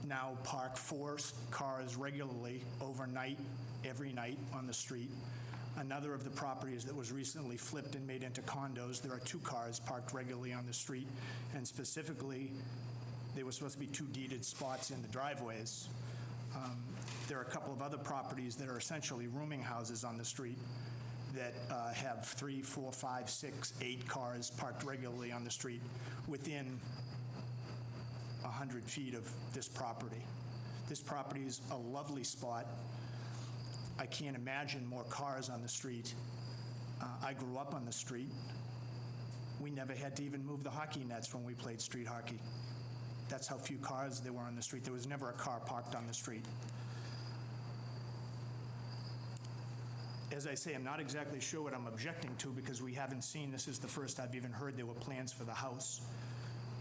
now park 4 cars regularly overnight, every night on the street. Another of the properties that was recently flipped and made into condos, there are 2 cars parked regularly on the street, and specifically, there were supposed to be 2 deeded spots in the driveways. There are a couple of other properties that are essentially rooming houses on the street that have 3, 4, 5, 6, 8 cars parked regularly on the street within 100 feet of this property. This property is a lovely spot. I can't imagine more cars on the street. I grew up on the street. We never had to even move the hockey nets when we played street hockey. That's how few cars there were on the street. There was never a car parked on the street. As I say, I'm not exactly sure what I'm objecting to because we haven't seen, this is the first I've even heard there were plans for the house.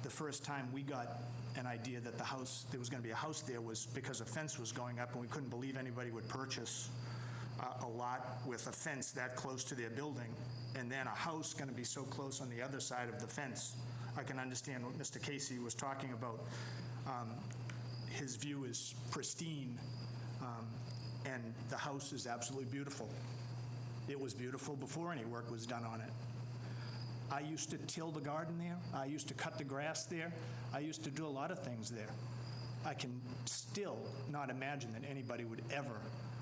The first time we got an idea that there was going to be a house there was because a fence was going up and we couldn't believe anybody would purchase a lot with a fence that close to their building and then a house going to be so close on the other side of the fence. I can understand what Mr. Casey was talking about. His view is pristine and the house is absolutely beautiful. It was beautiful before any work was done on it. I used to till the garden there. I used to cut the grass there. I used to do a lot of things there. I can still not imagine that anybody would ever.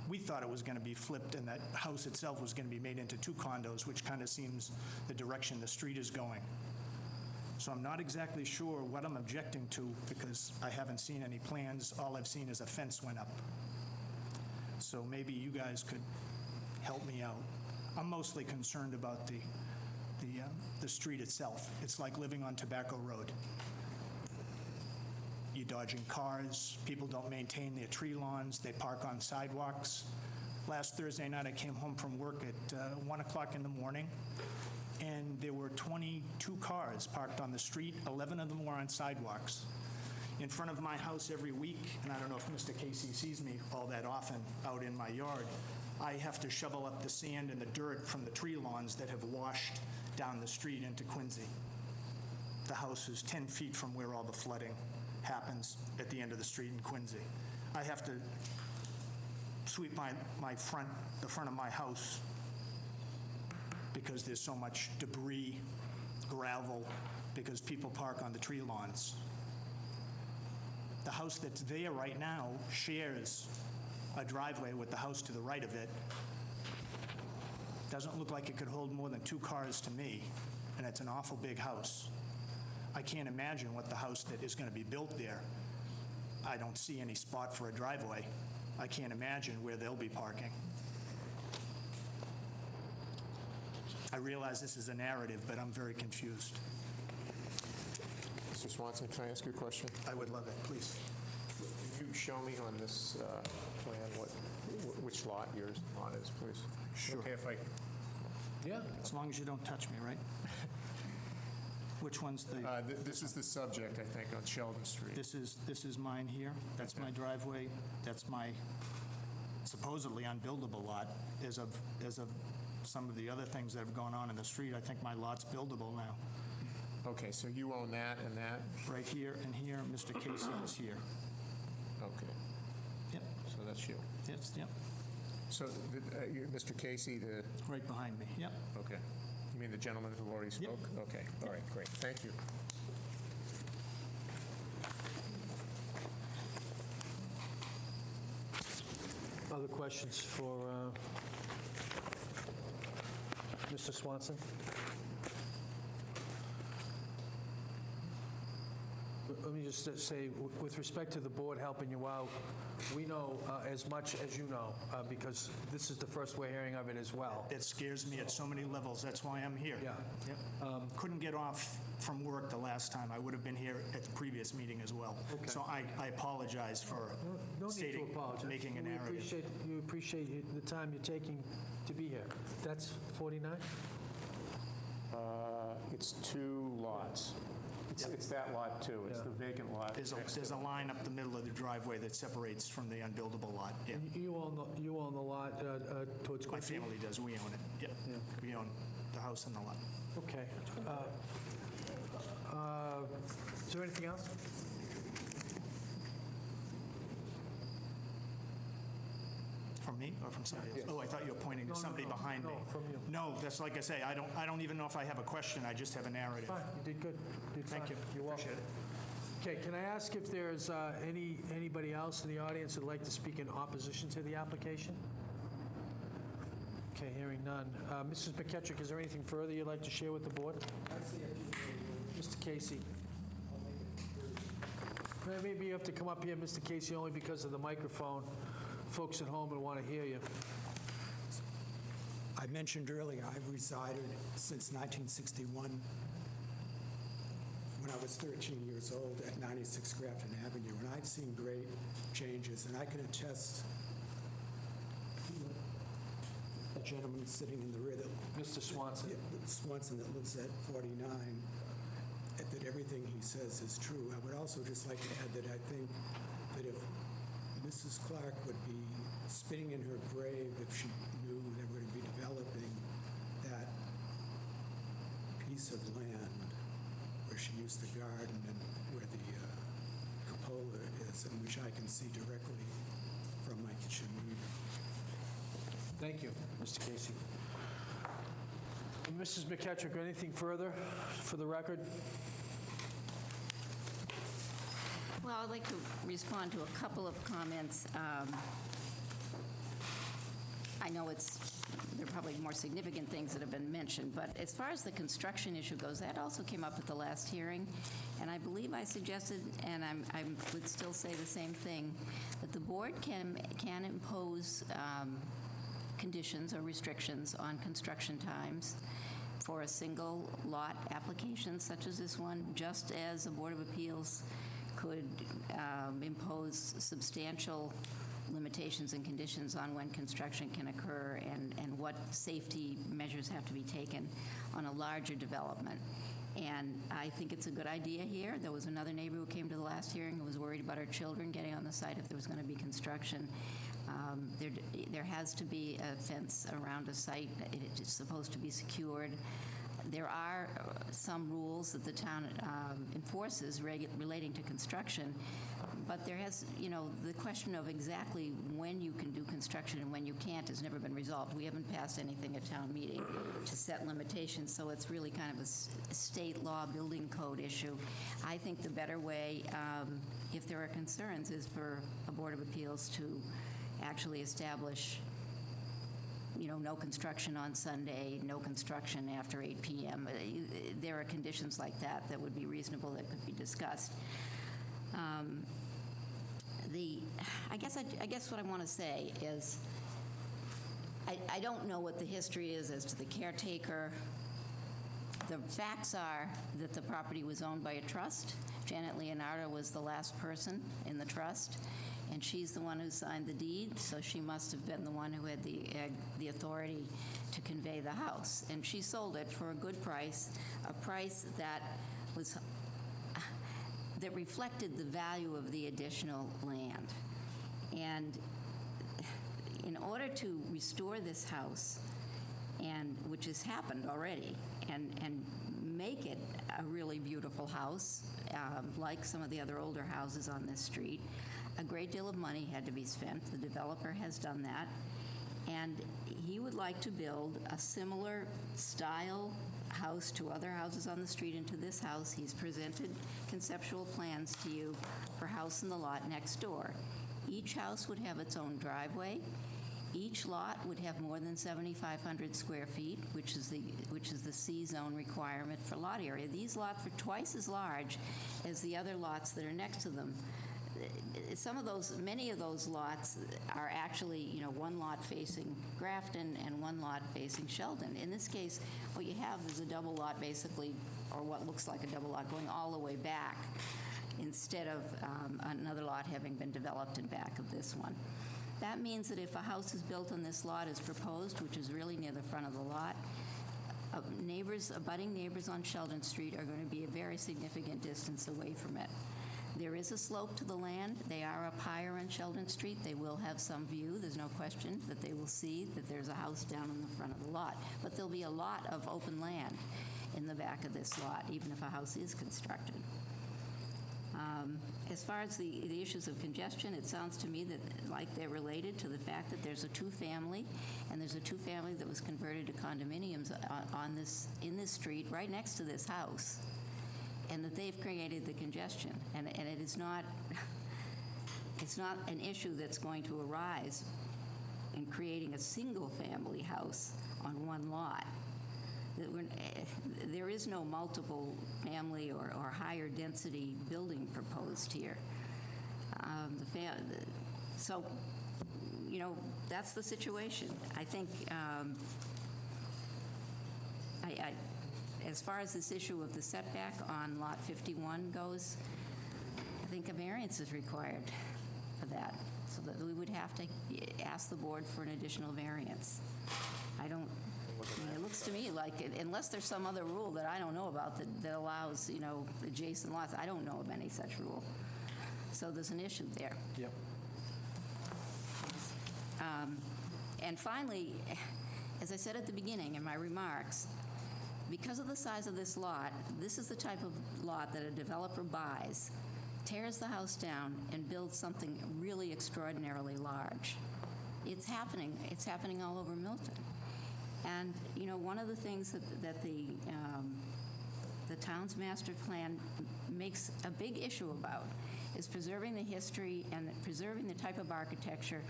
We thought it was going to be flipped and that house itself was going to be made into 2 condos, which kind of seems the direction the street is going. So I'm not exactly sure what I'm objecting to because I haven't seen any plans. All I've seen is a fence went up. So maybe you guys could help me out. I'm mostly concerned about the street itself. It's like living on Tobacco Road. You're dodging cars. People don't maintain their tree lawns. They park on sidewalks. Last Thursday night, I came home from work at 1 o'clock in the morning, and there were 22 cars parked on the street. 11 of them were on sidewalks. In front of my house every week, and I don't know if Mr. Casey sees me all that often out in my yard, I have to shovel up the sand and the dirt from the tree lawns that have washed down the street into Quincy. The house is 10 feet from where all the flooding happens at the end of the street in Quincy. I have to sweep the front of my house because there's so much debris, gravel, because people park on the tree lawns. The house that's there right now shares a driveway with the house to the right of it. Doesn't look like it could hold more than 2 cars to me, and it's an awful big house. I can't imagine what the house that is going to be built there. I don't see any spot for a driveway. I can't imagine where they'll be parking. I realize this is a narrative, but I'm very confused. Mr. Swanson, can I ask you a question? I would love it, please. Can you show me on this plan which lot your lot is, please? Sure. Okay, if I... Yeah. As long as you don't touch me, right? Which one's the... This is the subject, I think, on Sheldon Street. This is mine here. That's my driveway. That's my supposedly unbuildable lot. As of some of the other things that have gone on in the street, I think my lot's buildable now. Okay, so you own that and that? Right here and here. Mr. Casey is here. Okay. Yep. So that's you. Yes, yep. So, Mr. Casey, the... Right behind me, yep. Okay. You mean the gentleman who already spoke? Yep. Okay, all right, great. Thank you. Other questions for Mr. Swanson? let me just say, with respect to the board helping you out, we know as much as you know, because this is the first we're hearing of it as well. It scares me at so many levels. That's why I'm here. Yeah. Yep. Couldn't get off from work the last time. I would have been here at the previous meeting as well. Okay. So I apologize for No need to stating, apologize. making a narrative. We appreciate the time you're taking to be here. That's 49? It's 2 lots. It's that lot, too. It's the vacant lot. There's a line up the middle of the driveway that separates from the unbuildable lot. Yeah. And you own the lot towards My Quincy? family does. We own it. Yep. Yeah. We own the house and the lot. Okay. Is there anything else? From me or from somebody else? Oh, I thought you were pointing to somebody behind me. No, from you. No, that's like I say, I don't even know if I have a question. I just have a narrative. Fine, you did good. You did Thank fine. you. You're welcome. Appreciate it. Okay, can I ask if there's anybody else in the audience that'd like to speak in opposition to the application? Okay, hearing none. Mrs. McKettrick, is there anything further you'd like to share with the board? Mr. Casey. Maybe you have to come up here, Mr. Casey, only because of the microphone. Folks at home will want to hear you. I mentioned earlier, I've resided since 1961, when I was 13 years old, at 96 Grafton Avenue, and I've seen great changes, and I can attest, a gentleman sitting in the rear, Mr. Swanson. Swanson that lives at 49, that everything he says is true. I would also just like to add that I think that if Mrs. Clark would be spitting in her grave if she knew they were to be developing that piece of land where she used to garden and where the cupola is, and which I can see directly from my kitchen window. Thank you, Mr. Casey. Mrs. McKettrick, anything further for the record? Well, I'd like to respond to a couple of comments. I know there are probably more significant things that have been mentioned, but as far as the construction issue goes, that also came up at the last hearing, and I believe I suggested, and I would still say the same thing, that the board can impose conditions or restrictions on construction times for a single lot application such as this one, just as the Board of Appeals could impose substantial limitations and conditions on when construction can occur and what safety measures have to be taken on a larger development. And I think it's a good idea here. There was another neighbor who came to the last hearing who was worried about her children getting on the site if there was going to be construction. There has to be a fence around a site. It is supposed to be secured. There are some rules that the town enforces relating to construction, but there has, the question of exactly when you can do construction and when you can't has never been resolved. We haven't passed anything at town meeting to set limitations, so it's really kind of a state law building code issue. I think the better way, if there are concerns, is for a Board of Appeals to actually establish no construction on Sunday, no construction after 8 p.m. There are conditions like that would be reasonable that could be discussed. I guess what I want to say is I don't know what the history is as to the caretaker. The facts are that the property was owned by a trust. Janet Leonardo was the last person in the trust, and she's the one who signed the deed, so she must have been the one who had the authority to convey the house. And she sold it for a good price, a price that reflected the value of the additional land. And in order to restore this house, and which has happened already, and make it a really beautiful house, like some of the other older houses on this street, a great deal of money had to be spent. The developer has done that. And he would like to build a similar style house to other houses on the street and to this house. He's presented conceptual plans to you for house in the lot next door. Each house would have its own driveway. Each lot would have more than 7,500 square feet, which is the C-zone requirement for lot area. These lots are twice as large as the other lots that are next to them. Many of those lots are actually, one lot facing Grafton and one lot facing Sheldon. In this case, what you have is a double lot basically, or what looks like a double lot going all the way back, instead of another lot having been developed in back of this one. That means that if a house is built on this lot as proposed, which is really near the front of the lot, abutting neighbors on Sheldon Street are going to be a very significant distance away from it. There is a slope to the land. They are up higher on Sheldon Street. They will have some view. There's no question that they will see that there's a house down in the front of the lot. But there'll be a lot of open land in the back of this lot, even if a house is constructed. As far as the issues of congestion, it sounds to me that like they're related to the fact that there's a two-family, and there's a two-family that was converted to condominiums in this street right next to this house, and that they've created the congestion. And it is not, it's not an issue that's going to arise in creating a single-family house on one lot. There is no multiple family or higher density building proposed here. So, that's the situation. I think as far as this issue of the setback on Lot 51 goes, I think a variance is required for that, so that we would have to ask the board for an additional variance. It looks to me like, unless there's some other rule that I don't know about that allows, adjacent lots, I don't know of any such rule. So there's an issue there. Yep. And finally, as I said at the beginning in my remarks, because of the size of this lot, this is the type of lot that a developer buys, tears the house down, and builds something really extraordinarily large. It's happening. It's happening all over Milton. And, one of the things that the town's master plan makes a big issue about is preserving the history and preserving the type of architecture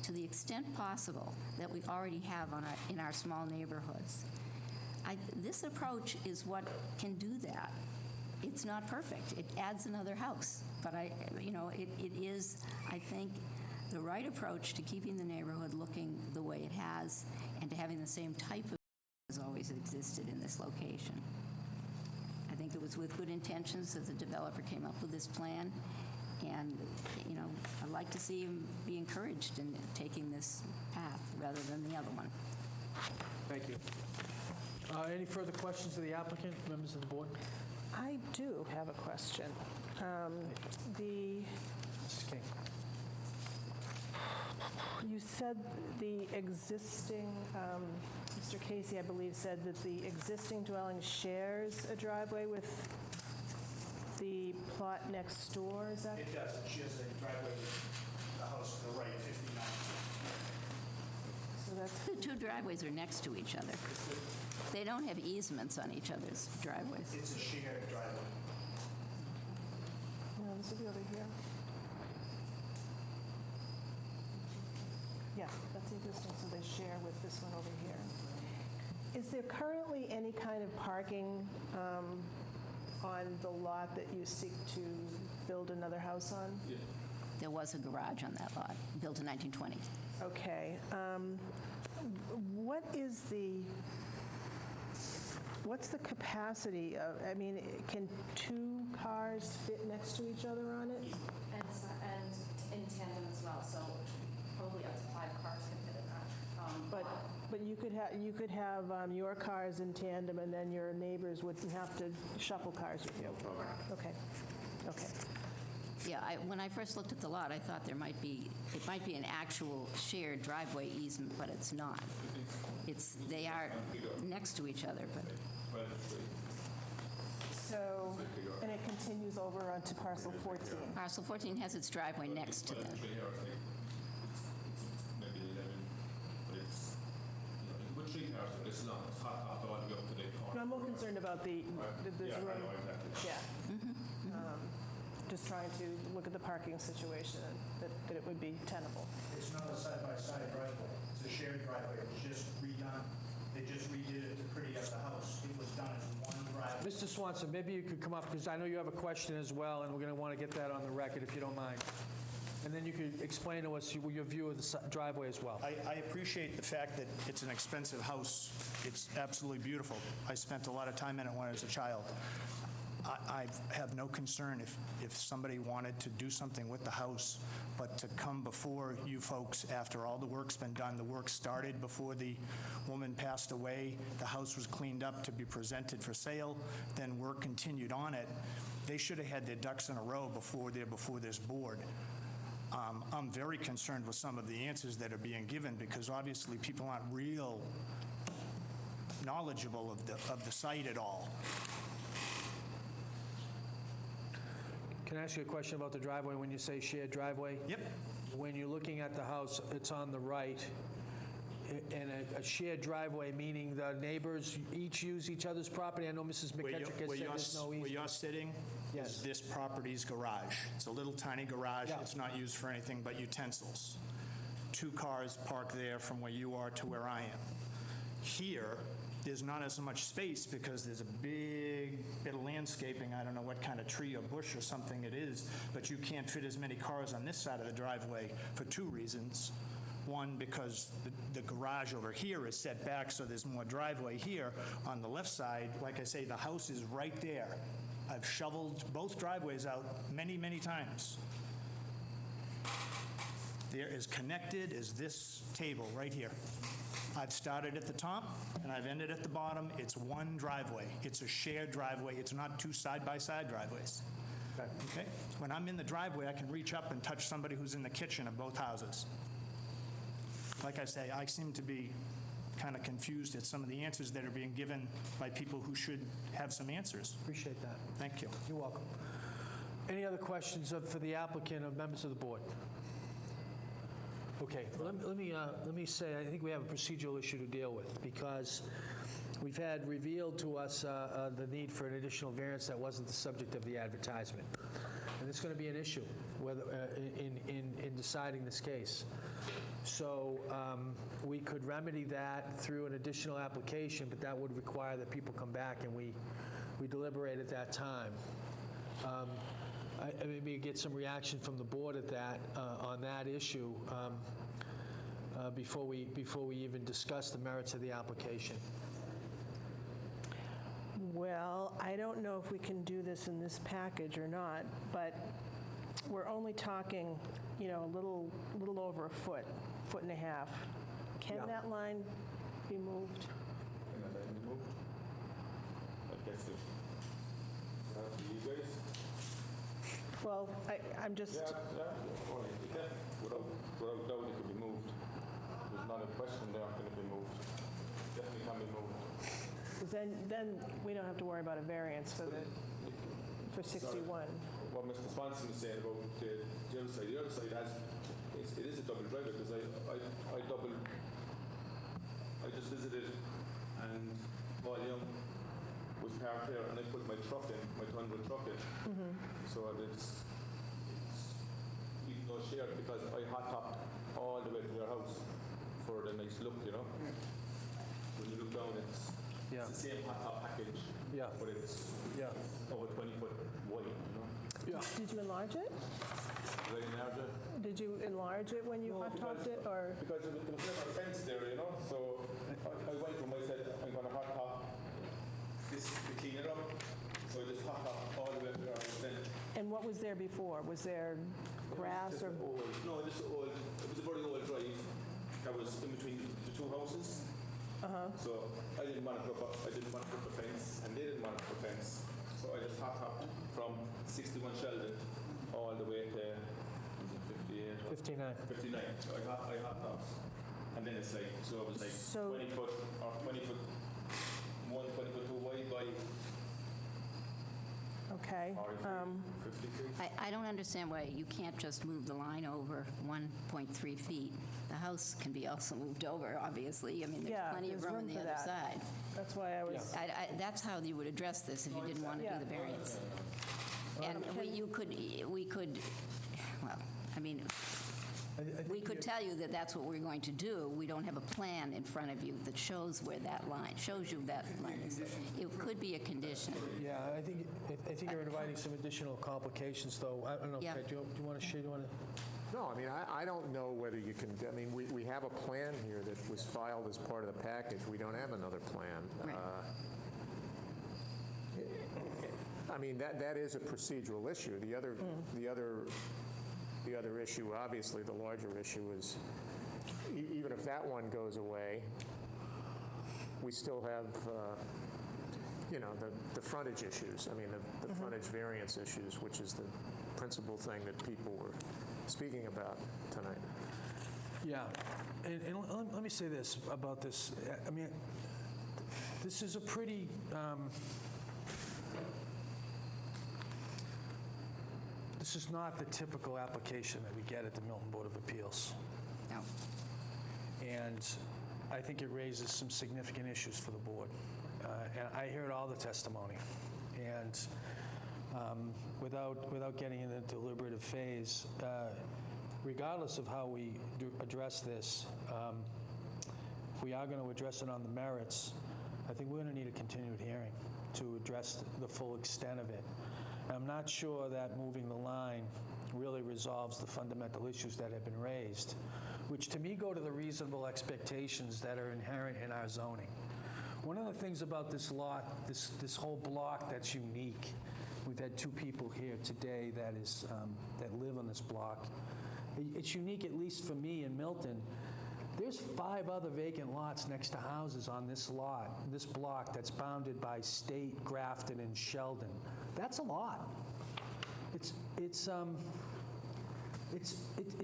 to the extent possible that we already have in our small neighborhoods. This approach is what can do that. It's not perfect. It adds another house. But it is, I think, the right approach to keeping the neighborhood looking the way it has and to having the same type of has always existed in this location. I think it was with good intentions that the developer came up with this plan, and I'd like to see him be encouraged in taking this path rather than the other one. Thank you. Any further questions of the applicant, members of the board? I do have a question. Mrs. King. You said the existing, Mr. Casey, I believe, said that the existing dwelling shares a driveway with the plot next door, is that? It does. It shares a driveway with the house to the right, 59. So that's, The two driveways are next to each other. They don't have easements on each other's driveways. It's a shared driveway. no, this will be over here. Yeah, that's the existing, so they share with this one over here. Is there currently any kind of parking on the lot that you seek to build another house on? Yeah. There was a garage on that lot, built in 1920. Okay. What's the capacity of, can two cars fit next to each other on it? And in tandem as well, so probably up to 5 cars can fit in that. But you could have your cars in tandem, and then your neighbors wouldn't have to shuffle cars with you. Okay. Yeah, when I first looked at the lot, I thought it might be an actual shared driveway easement, but it's not. They are next to each other, but. So, and it continues over onto parcel 14. Parcel 14 has its driveway next to them. Maybe 11, but it's, with 3 cars, it's not, it's hot all the way up to the corner. No, I'm more concerned about this Yeah, I room. know, exactly. Yeah. Just trying to look look at the parking situation, that it would be tenable. It's not a side-by-side driveway. It's a shared driveway. It was just redone. They just redid it to pretty up the house. It was done as one driveway. Mr. Swanson, maybe you could come up, because I know you have a question as well, and we're going to want to get that on the record, if you don't mind. And then you could explain to us your view of the driveway as well. I appreciate the fact that it's an expensive house. It's absolutely beautiful. I spent a lot of time in it when I was a child. I have no concern if somebody wanted to do something with the house, but to come before you folks after all the work's been done, the work started before the woman passed away, the house was cleaned up to be presented for sale, then work continued on it. They should have had their ducks in a row before this board. I'm very concerned with some of the answers that are being given because obviously people aren't real knowledgeable of the site at all. Can I ask you a question about the driveway when you say shared driveway? Yep. When you're looking at the house, it's on the right, and a shared driveway, meaning the neighbors each use each other's property? I know Mrs. McKettrick has said there's no Where easement. you're sitting is this property's garage. It's a little tiny garage. Yeah. It's not used for anything but utensils. 2 cars parked there from where you are to where I am. Here, there's not as much space because there's a big bit of landscaping. I don't know what kind of tree or bush or something it is, but you can't fit as many cars on this side of the driveway for 2 reasons. One, because the garage over here is set back, so there's more driveway here. On the left side, like I say, the house is right there. I've shoveled both driveways out many, many times. They're as connected as this table right here. I've started at the top, and I've ended at the bottom. It's one driveway. It's a shared driveway. It's not 2 side-by-side driveways. Okay? When I'm in the driveway, I can reach up and touch somebody who's in the kitchen of both houses. Like I say, I seem to be kind of confused at some of the answers that are being given by people who should have some answers. Appreciate that. Thank you. You're welcome. Any other questions for the applicant or members of the board? Okay, let me say, I think we have a procedural issue to deal with because we've had revealed to us the need for an additional variance that wasn't the subject of the advertisement. And it's going to be an issue whether in deciding this case. So we could remedy that through an additional application, but that would require that people come back and we deliberate at that time. I maybe get some reaction from the board at that on that issue before we even discuss the merits of the application. Well, I don't know if we can do this in this package or not, but we're only talking, a little over a foot and a half. Can Yeah. that line be moved? Can that line be moved? I guess it's up to you guys. Well, I'm just, Yeah, well, it can, without doubt it could be moved. There's not a question there, can it be moved? Definitely can be moved. 'cause then we don't have to worry about a variance for 61. What Mr. Swanson was saying about the other side. The other side it is a double driveway because I just visited and Paul Young was parked here and I put my truck in, my 200 truck in. So it's even though shared because I hot top all the way to their house for the nice look, When you look down, it's the same hot top package, but it's over 20 foot wide, Yeah. Did you enlarge it? Did I enlarge it? Did you enlarge it when you hot topped it, or? Because there was never a fence there, so I went home, I said, I'm going to hot top this to clean it up. So I just hot top all the way up there. And what was there before? Was there grass or? No, just old. It was a very old drive that was in between the 2 houses. So I didn't want to put up a fence, and they didn't want to put a fence. So I just hot topped from 61 Sheldon all the way to 58. 59. So I hot topped. And then it's like, so it was like 20 foot or 20 foot, 20 foot too wide by Okay. 50 feet. I don't understand why you can't just move the line over 1.3 feet. The house can be also moved over, obviously. I mean, there's plenty of room on the for other that. side. That's why I was. That's how you would address this if you didn't want to do the variance. And we could, well, I mean, we could tell you that that's what we're going to do. We don't have a plan in front of you that shows where that line, shows you that line is. It could be a condition. Yeah, I think you're inviting some additional complications, though. I don't know, Yeah. Ted, do you want to share? No, I mean, I don't know whether you can, I mean, we have a plan here that was filed as part of the package. We don't have another plan. Right. I mean, that is a procedural issue. The other issue, obviously, the larger issue is, even if that one goes away, we still have, the frontage issues. I mean, the frontage variance issues, which is the principal thing that people were speaking about tonight. Yeah, and let me say this about this. I mean, this is a pretty... This is not the typical application that we get at the Milton Board of Appeals. No. And I think it raises some significant issues for the board. And I heard all the testimony. And without getting into the deliberative phase, regardless of how we address this, if we are going to address it on the merits, I think we're going to need a continued hearing to address the full extent of it. I'm not sure that moving the line really resolves the fundamental issues that have been raised, which to me go to the reasonable expectations that are inherent in our zoning. One of the things about this lot, this whole block that's unique, we've had two people here today that live on this block. It's unique, at least for me in Milton. There's 5 other vacant lots next to houses on this lot, this block that's bounded by State, Grafton, and Sheldon. That's a lot. It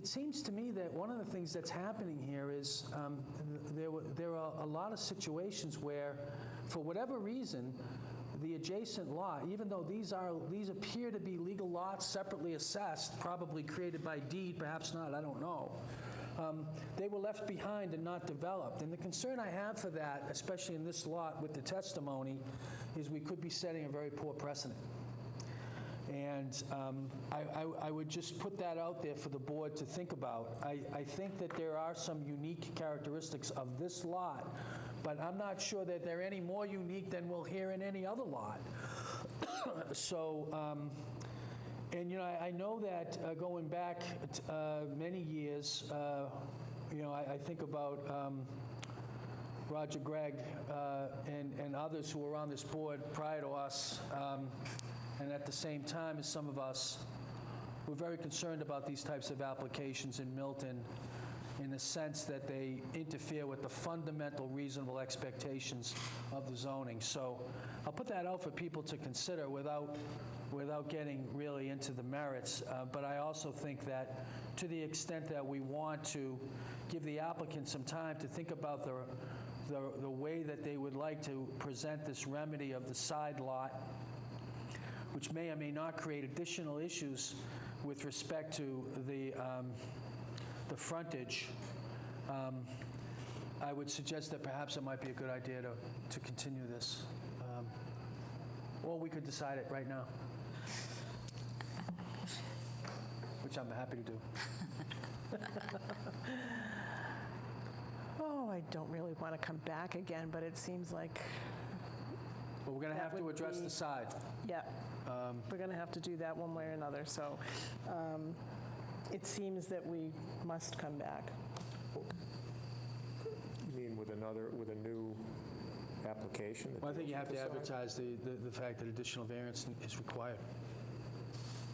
seems to me that one of the things that's happening here is there are a lot of situations where, for whatever reason, the adjacent lot, even though these appear to be legal lots separately assessed, probably created by deed, perhaps not, I don't know. They were left behind and not developed. And the concern I have for that, especially in this lot with the testimony, is we could be setting a very poor precedent. And I would just put that out there for the board to think about. I think that there are some unique characteristics of this lot, but I'm not sure that they're any more unique than we'll hear in any other lot. So, and I know that going back many years, I think about Roger Gregg and others who were on this board prior to us, and at the same time as some of us, we're very concerned about these types of applications in Milton in the sense that they interfere with the fundamental reasonable expectations of the zoning. So I'll put that out for people to consider without getting really into the merits. But I also think that to the extent that we want to give the applicant some time to think about the way that they would like to present this remedy of the side lot, which may or may not create additional issues with respect to the frontage, I would suggest that perhaps it might be a good idea to continue this. Or we could decide it right now, which I'm happy to do. Oh, I don't really want to come back again, but it seems like... But we're going to have to address the side. Yeah, we're going to have to do that one way or another. So it seems that we must come back. You mean with a new application? Well, I think you have to advertise the fact that additional variance is required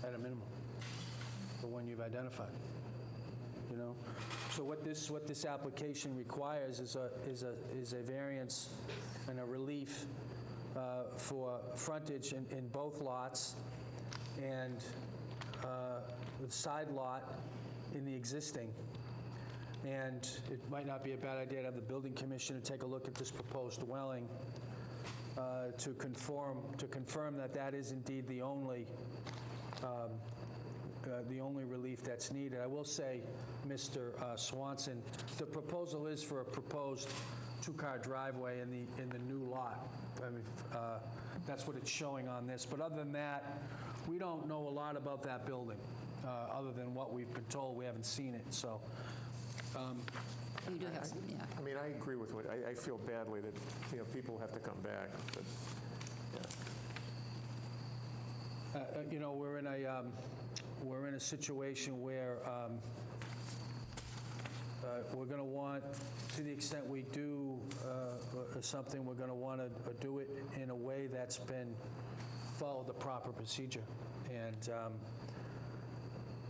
at a minimum, the one you've identified. So what this application requires is a variance and a relief for frontage in both lots and the side lot in the existing. And it might not be a bad idea to have the building commissioner take a look at this proposed dwelling to confirm that that is indeed the only relief that's needed. I will say, Mr. Swanson, the proposal is for a proposed two-car driveway in the new lot. I mean, that's what it's showing on this. But other than that, we don't know a lot about that building, other than what we've been told. We haven't seen it, so. You do have some, yeah. I mean, I agree with what, I feel badly that, people have to come back, but, yeah. We're in a situation where we're going to want, to the extent we do something, we're going to want to do it in a way that's been followed the proper procedure, and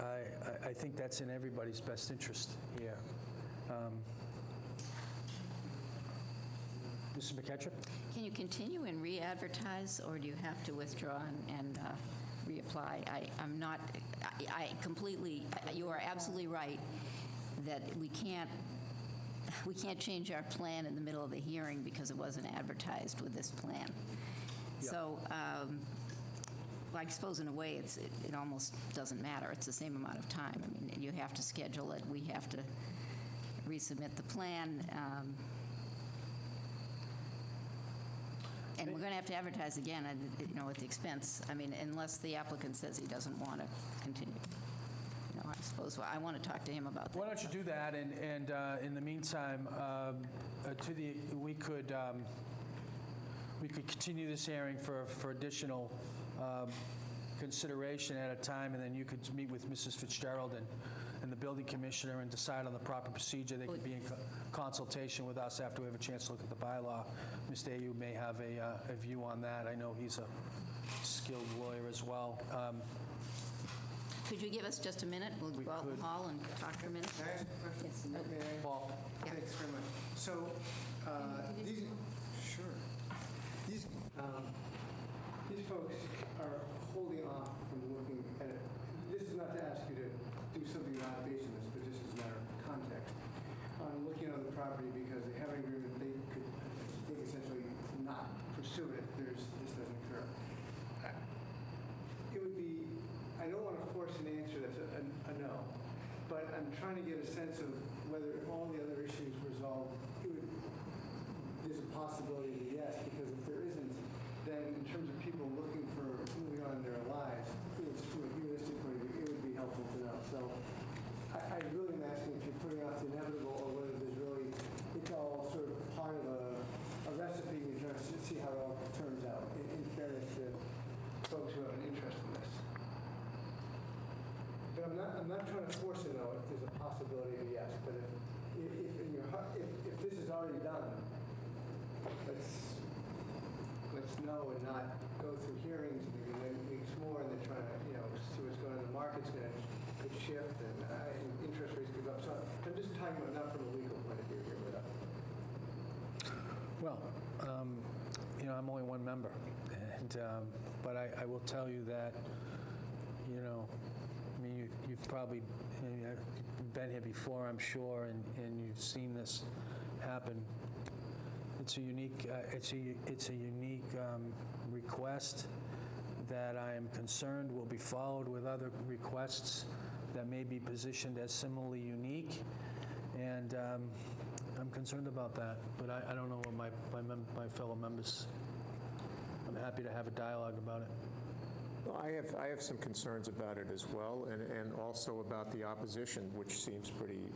I think that's in everybody's best interest here. Mrs. McKettrick? Can you continue and re-advertise, or do you have to withdraw and reapply? I'm not, I completely, you are absolutely right that we can't change our plan in the middle of the hearing because it wasn't advertised with this plan. Yeah. So, well, I suppose in a way it almost doesn't matter. It's the same amount of time. I mean, you have to schedule it. We have to resubmit the plan. And we're going to have to advertise again, at the expense. I mean, unless the applicant says he doesn't want to continue. I suppose I want to talk to him about that. Why don't you do that, and in the meantime, we could continue this hearing for additional consideration at a time, and then you could meet with Mrs. Fitzgerald and the building commissioner and decide on the proper procedure. They could be in consultation with us after we have a chance to look at the bylaw. Mr. Ayu may have a view on that. I know he's a skilled lawyer as well. Could you give us just a minute? We'll go out in the hall and talk for a minute. Can I ask a question? Yes. May I? Paul? Yeah. Thanks very much. So, these folks are holding off from looking at it. This is not to ask you to do something not based on this, but just as a matter of context. On looking on the property because they have an agreement, they could essentially not pursue it if this doesn't occur. It would be, I don't want to force an answer that's a no, but I'm trying to get a sense of whether if all the other issues resolved, there's a possibility of a yes, because if there isn't, then in terms of people looking for moving on in their lives, from a humanistic point of view, it would be helpful to know. So I really am asking if you're putting off the inevitable or whether there's really, it's all sort of part of a recipe and you're trying to see how it all turns out, in fairness to folks who have an interest in this. But I'm not trying to force it, though, if there's a possibility of a yes. But if in your heart, if this is already done, let's know and not go through hearings and then weeks more and then try to see what's going on. The market's could shift and interest rates could go up. So I'm just talking about not from a legal point of view here, but. Well, I'm only one member, and but I will tell you that, you've probably been here before, I'm sure, and you've seen this happen. It's a unique, request that I am concerned will be followed with other requests that may be positioned as similarly unique, and I'm concerned about that. But I don't know what my fellow members. I'm happy to have a dialogue about it. Well, I have some concerns about it as well, and also about the opposition, which seems pretty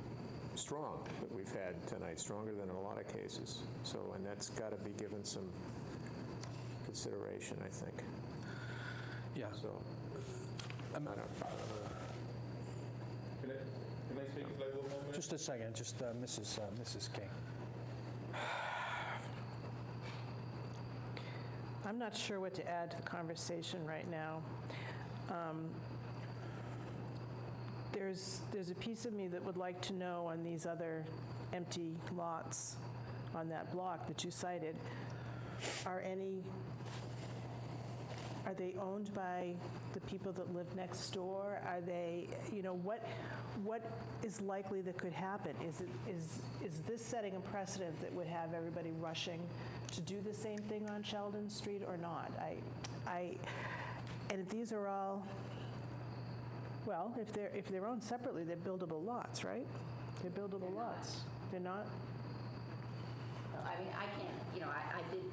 strong that we've had tonight, stronger than in a lot of cases. So, and that's got to be given some consideration, I think. Yeah. So, I don't know. Can I speak like 1 more minute? Just a second, just Mrs. King. I'm not sure what to add to the conversation right now. There's a piece of me that would like to know on these other empty lots on that block that you cited, are they owned by the people that live next door? Are they, what is likely that could happen? Is this setting a precedent that would have everybody rushing to do the same thing on Sheldon Street or not? And if these are all, well, if they're owned separately, they're buildable lots, right? They're buildable lots. They're not? I mean, I can't, I did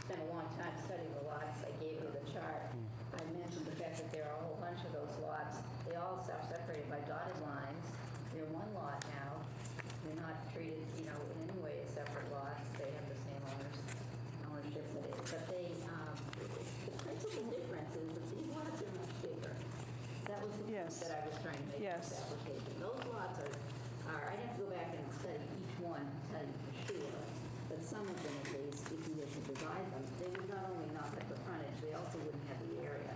spent a long time studying the lots. I gave you the chart. I mentioned the fact that there are a whole bunch of those lots. They all are separated by dotted lines. They're one lot now. They're not treated, in any way as separate lots. They have the same ownership, but they, the principal difference is that these lots are much bigger. That was the point Yes. that I was trying to make in Yes. this application. Those lots are, I'd have to go back and study each one to tell you for sure, but some of them at least, if you were to divide them, they would not only not have the frontage, they also wouldn't have the area.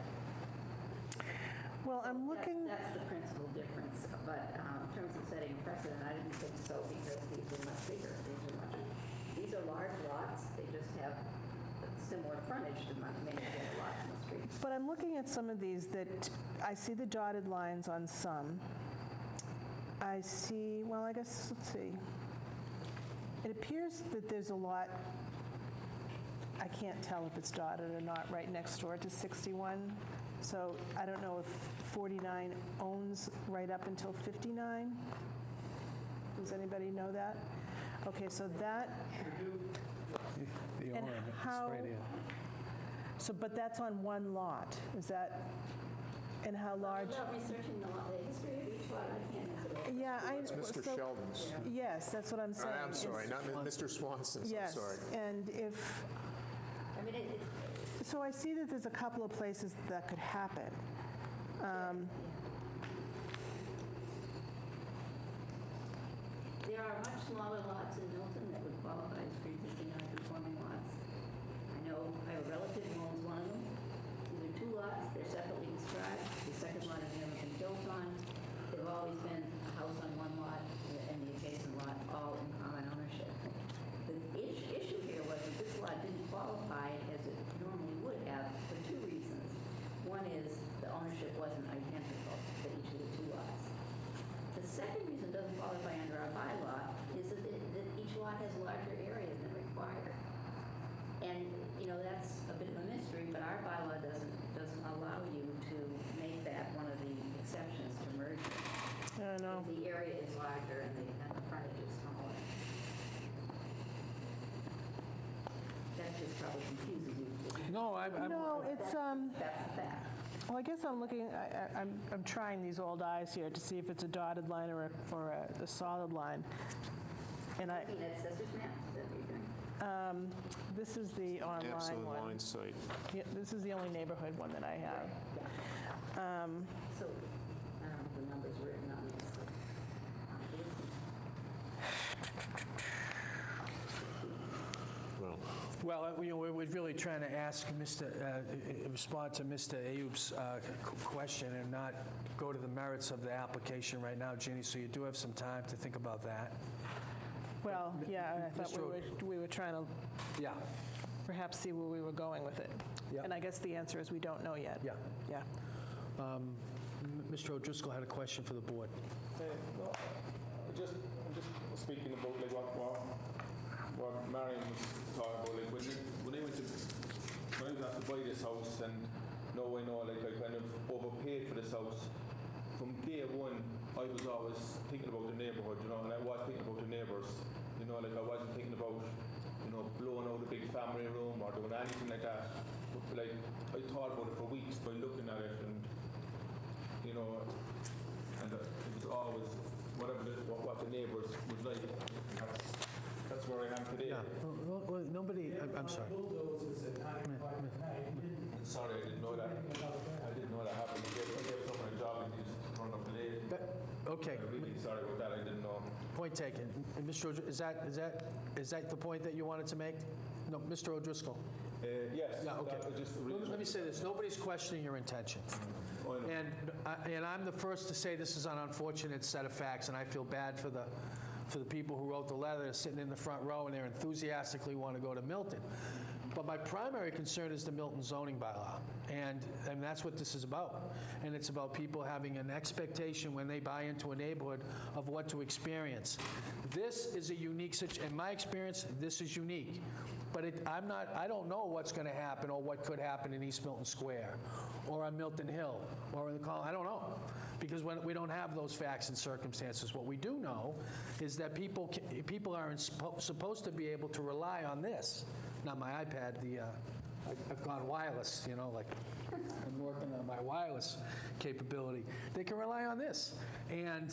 Well, I'm looking, That's the principal difference, but in terms of setting a precedent, I didn't think so because these are much bigger. These are large lots. They just have similar frontage to many of the other lots in the street. but I'm looking at some of these that, I see the dotted lines on some. I see, well, I guess, let's see. It appears that there's a lot, I can't tell if it's dotted or not, right next door to 61. So I don't know if 49 owns right up until 59. Does anybody know that? Okay, so that, The and owner, it's how, right here. so, but that's on one lot, is that, and how large? Without researching the history of each lot, I can't answer that. Yeah, It's Mr. so- Sheldon's. Yes, that's what I'm saying. I'm sorry, not Mr. Swanson's, I'm Yes, sorry. and if, I mean, so I see that there's a couple of places that could happen. there are much smaller lots in Milton that would qualify as pre-existing non-conforming lots. I know I have a relative who owns one of them. These are two lots. They're separately described. The second lot has never been built on. They've always been a house on one lot and the adjacent lot all in common ownership. The issue here was that this lot didn't qualify as it normally would have for two reasons. One is the ownership wasn't identical for each of the two lots. The second reason it doesn't qualify under our bylaw is that each lot has larger areas than required. And, that's a bit of a mystery, but our bylaw doesn't allow you to make that one of the exceptions to merger. I don't know. If the area is larger and the frontage is smaller. That just probably confuses you. No, I'm No, it's, That's the fact. well, I guess I'm looking, I'm trying these old eyes here to see if it's a dotted line or a solid line. And I, Looking at Assessor's map, is that what you're doing? this is the online Absolute one. line site. Yeah, this is the only neighborhood one that I have. So, I don't have the numbers written on this. Well, Well, we're really trying to ask respond to Mr. Ayub's question and not go to the merits of the application right now, Ginny, so you do have some time to think about that. Well, yeah, I thought Mr. we were trying to Yeah, perhaps see where we were going with it. Yeah. And I guess the answer is we don't know yet. yeah. Yeah. Mr. O'Driscoll had a question for the board. No, I'm just speaking about like what Marion was talking about. Like when I was asked to buy this house, and now I know like I kind of overpaid for this house. From day one, I was always thinking about the neighbourhood, and I was thinking about the neighbours. Like I wasn't thinking about blowing out a big family room or doing anything like that. But, like I thought about it for weeks by looking at it, and and it was always what the neighbours would like. That's where I am today. Yeah, well, nobody, I'm sorry. Sorry, I didn't know that. I didn't know that happened. I gave someone a job and he just turned up late. Okay, I'm really sorry about that. I didn't know. point taken. And Mr. Is that the point that you wanted to make? No, Mr. O'Driscoll? Yes. Yeah, okay. that was just the Let me say this, nobody's questioning your intention. Oh, I know. And I'm the first to say this is an unfortunate set of facts, and I feel bad for the people who wrote the letter, they're sitting in the front row, and they're enthusiastically want to go to Milton. But my primary concern is the Milton zoning bylaw, and that's what this is about. And it's about people having an expectation when they buy into a neighborhood of what to experience. This is a unique situation. In my experience, this is unique. But I don't know what's going to happen or what could happen in East Milton Square or on Milton Hill or in the I don't know, because we don't have those facts and circumstances. What we do know is that people are supposed to be able to rely on this. Not my iPad, I've gone wireless, like I'm working on my wireless capability. They can rely on this. And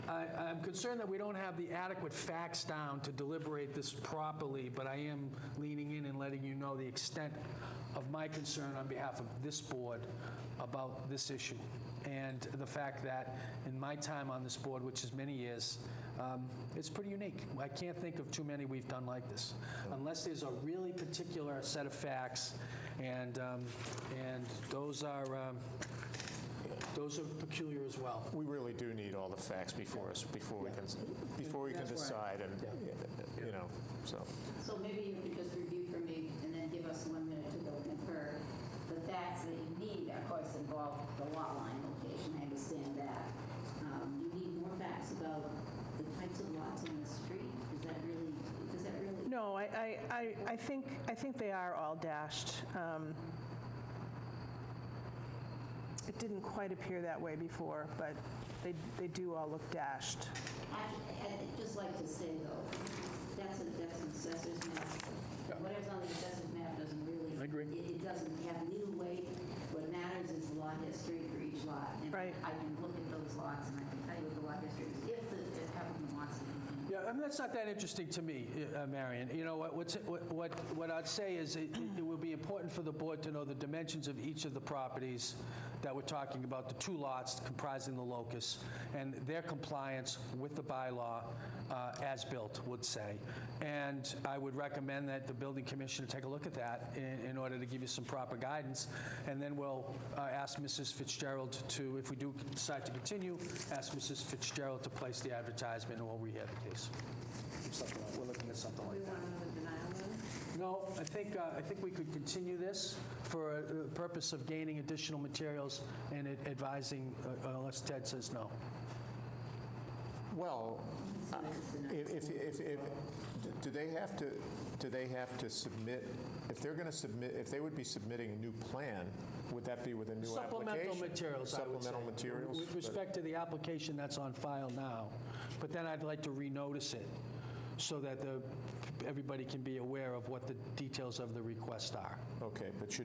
I'm concerned that we don't have the adequate facts down to deliberate this properly, but I am leaning in and letting you know the extent of my concern on behalf of this board about this issue. And the fact that in my time on this board, which is many years, it's pretty unique. I can't think of too many we've done like this, unless there's a really particular set of facts, and those are peculiar as well. We really do need all the facts before us, before we can decide, and, so. So maybe you could just review for me and then give us 1 minute to go confer. The facts that you need, of course, involve the lot line location. I understand that. You need more facts about the types of lots in the street. Does that really? No, I think they are all dashed. It didn't quite appear that way before, but they do all look dashed. I'd just like to say, though, that's an assessor's map. Whatever's on the assessor's map doesn't really... I agree. It doesn't have legal weight. What matters is the lot history for each lot. And Right. I can look at those lots, and I can tell you what the lot history is if the applicant wants to continue. Yeah, that's not that interesting to me, Marion. What I'd say is it would be important for the board to know the dimensions of each of the properties that we're talking about, the 2 lots comprising the locus, and their compliance with the bylaw as built would say. And I would recommend that the building commissioner take a look at that in order to give you some proper guidance. And then we'll ask Mrs. Fitzgerald to, if we do decide to continue, ask Mrs. Fitzgerald to place the advertisement, and we'll rehear the case. We're looking at something like that. No, I think we could continue this for the purpose of gaining additional materials and advising, unless Ted says no. Well, do they have to submit, if they're going to submit, if they would be submitting a new plan, would that be with a new application? Supplemental materials, I would say. Supplemental materials? With respect to the application that's on file now. But then I'd like to renotice it so that everybody can be aware of what the details of the request are. Okay, but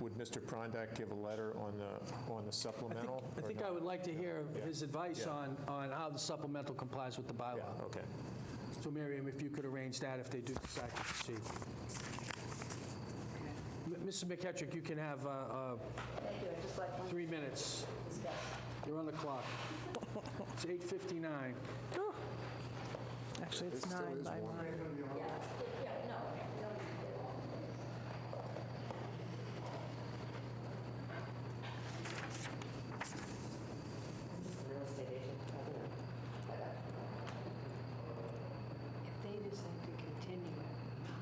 would Mr. Prondak give a letter on the supplemental? I think I would like to hear his advice on how the supplemental complies with the bylaw. Yeah, okay. So Miriam, if you could arrange that if they do decide to proceed. Mrs. McKettrick, you can have Thank you. I'd just like 3 minutes. discuss. You're on the clock. It's 8:59. Actually, it's 9 by mine. If they decide to continue it,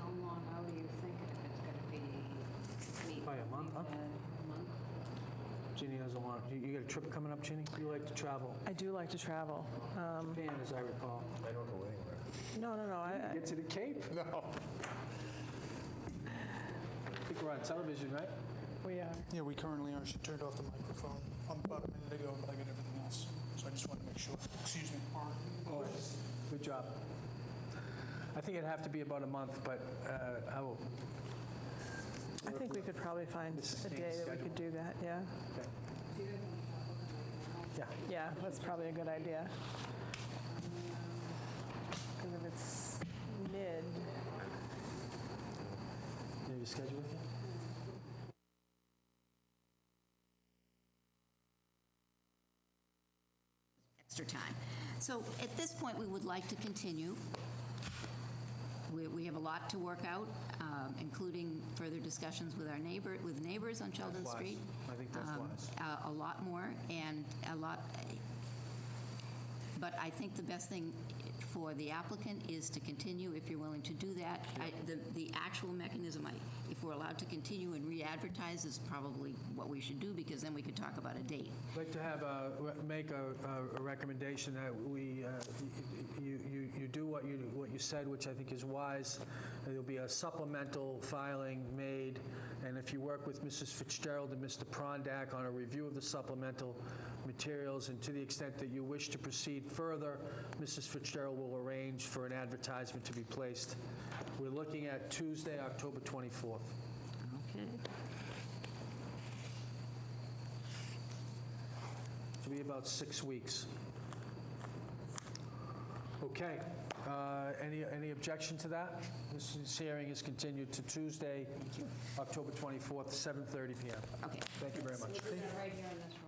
how long out are you thinking if it's going to be? Probably a month, huh? A month? Ginny doesn't want, you got a trip coming up, Ginny? You like to travel? I do like to travel. Japan, as I recall. I don't go anywhere. No. Get to the Cape? No. I think we're on television, right? We are. Yeah, we currently are. She turned off the microphone about a minute ago, but I got everything else. So I just wanted to make sure. Excuse me. Oh, good job. I think it'd have to be about a month, but I will. I think we could probably find a day that we could do that, yeah. Okay. Yeah. Yeah, that's probably a good idea. Because if it's mid, You have your schedule with you? Extra time. So at this point, we would like to continue. We have a lot to work out, including further discussions with neighbors on Sheldon That's wise. Street. I think that's wise. A lot more, and a lot. But I think the best thing for the applicant is to continue, if you're willing to do that. The actual mechanism, if we're allowed to continue and re-advertise, is probably what we should do, because then we could talk about a date. I'd like to have make a recommendation that you do what you said, which I think is wise. There'll be a supplemental filing made, and if you work with Mrs. Fitzgerald and Mr. Prondak on a review of the supplemental materials, and to the extent that you wish to proceed further, Mrs. Fitzgerald will arrange for an advertisement to be placed. We're looking at Tuesday, October 24th. Okay. It'll be about 6 weeks. Okay. Any objection to that? This hearing is continued to Tuesday, October 24th, 7:30 p.m. Okay. Thank you very much. Right here in this room.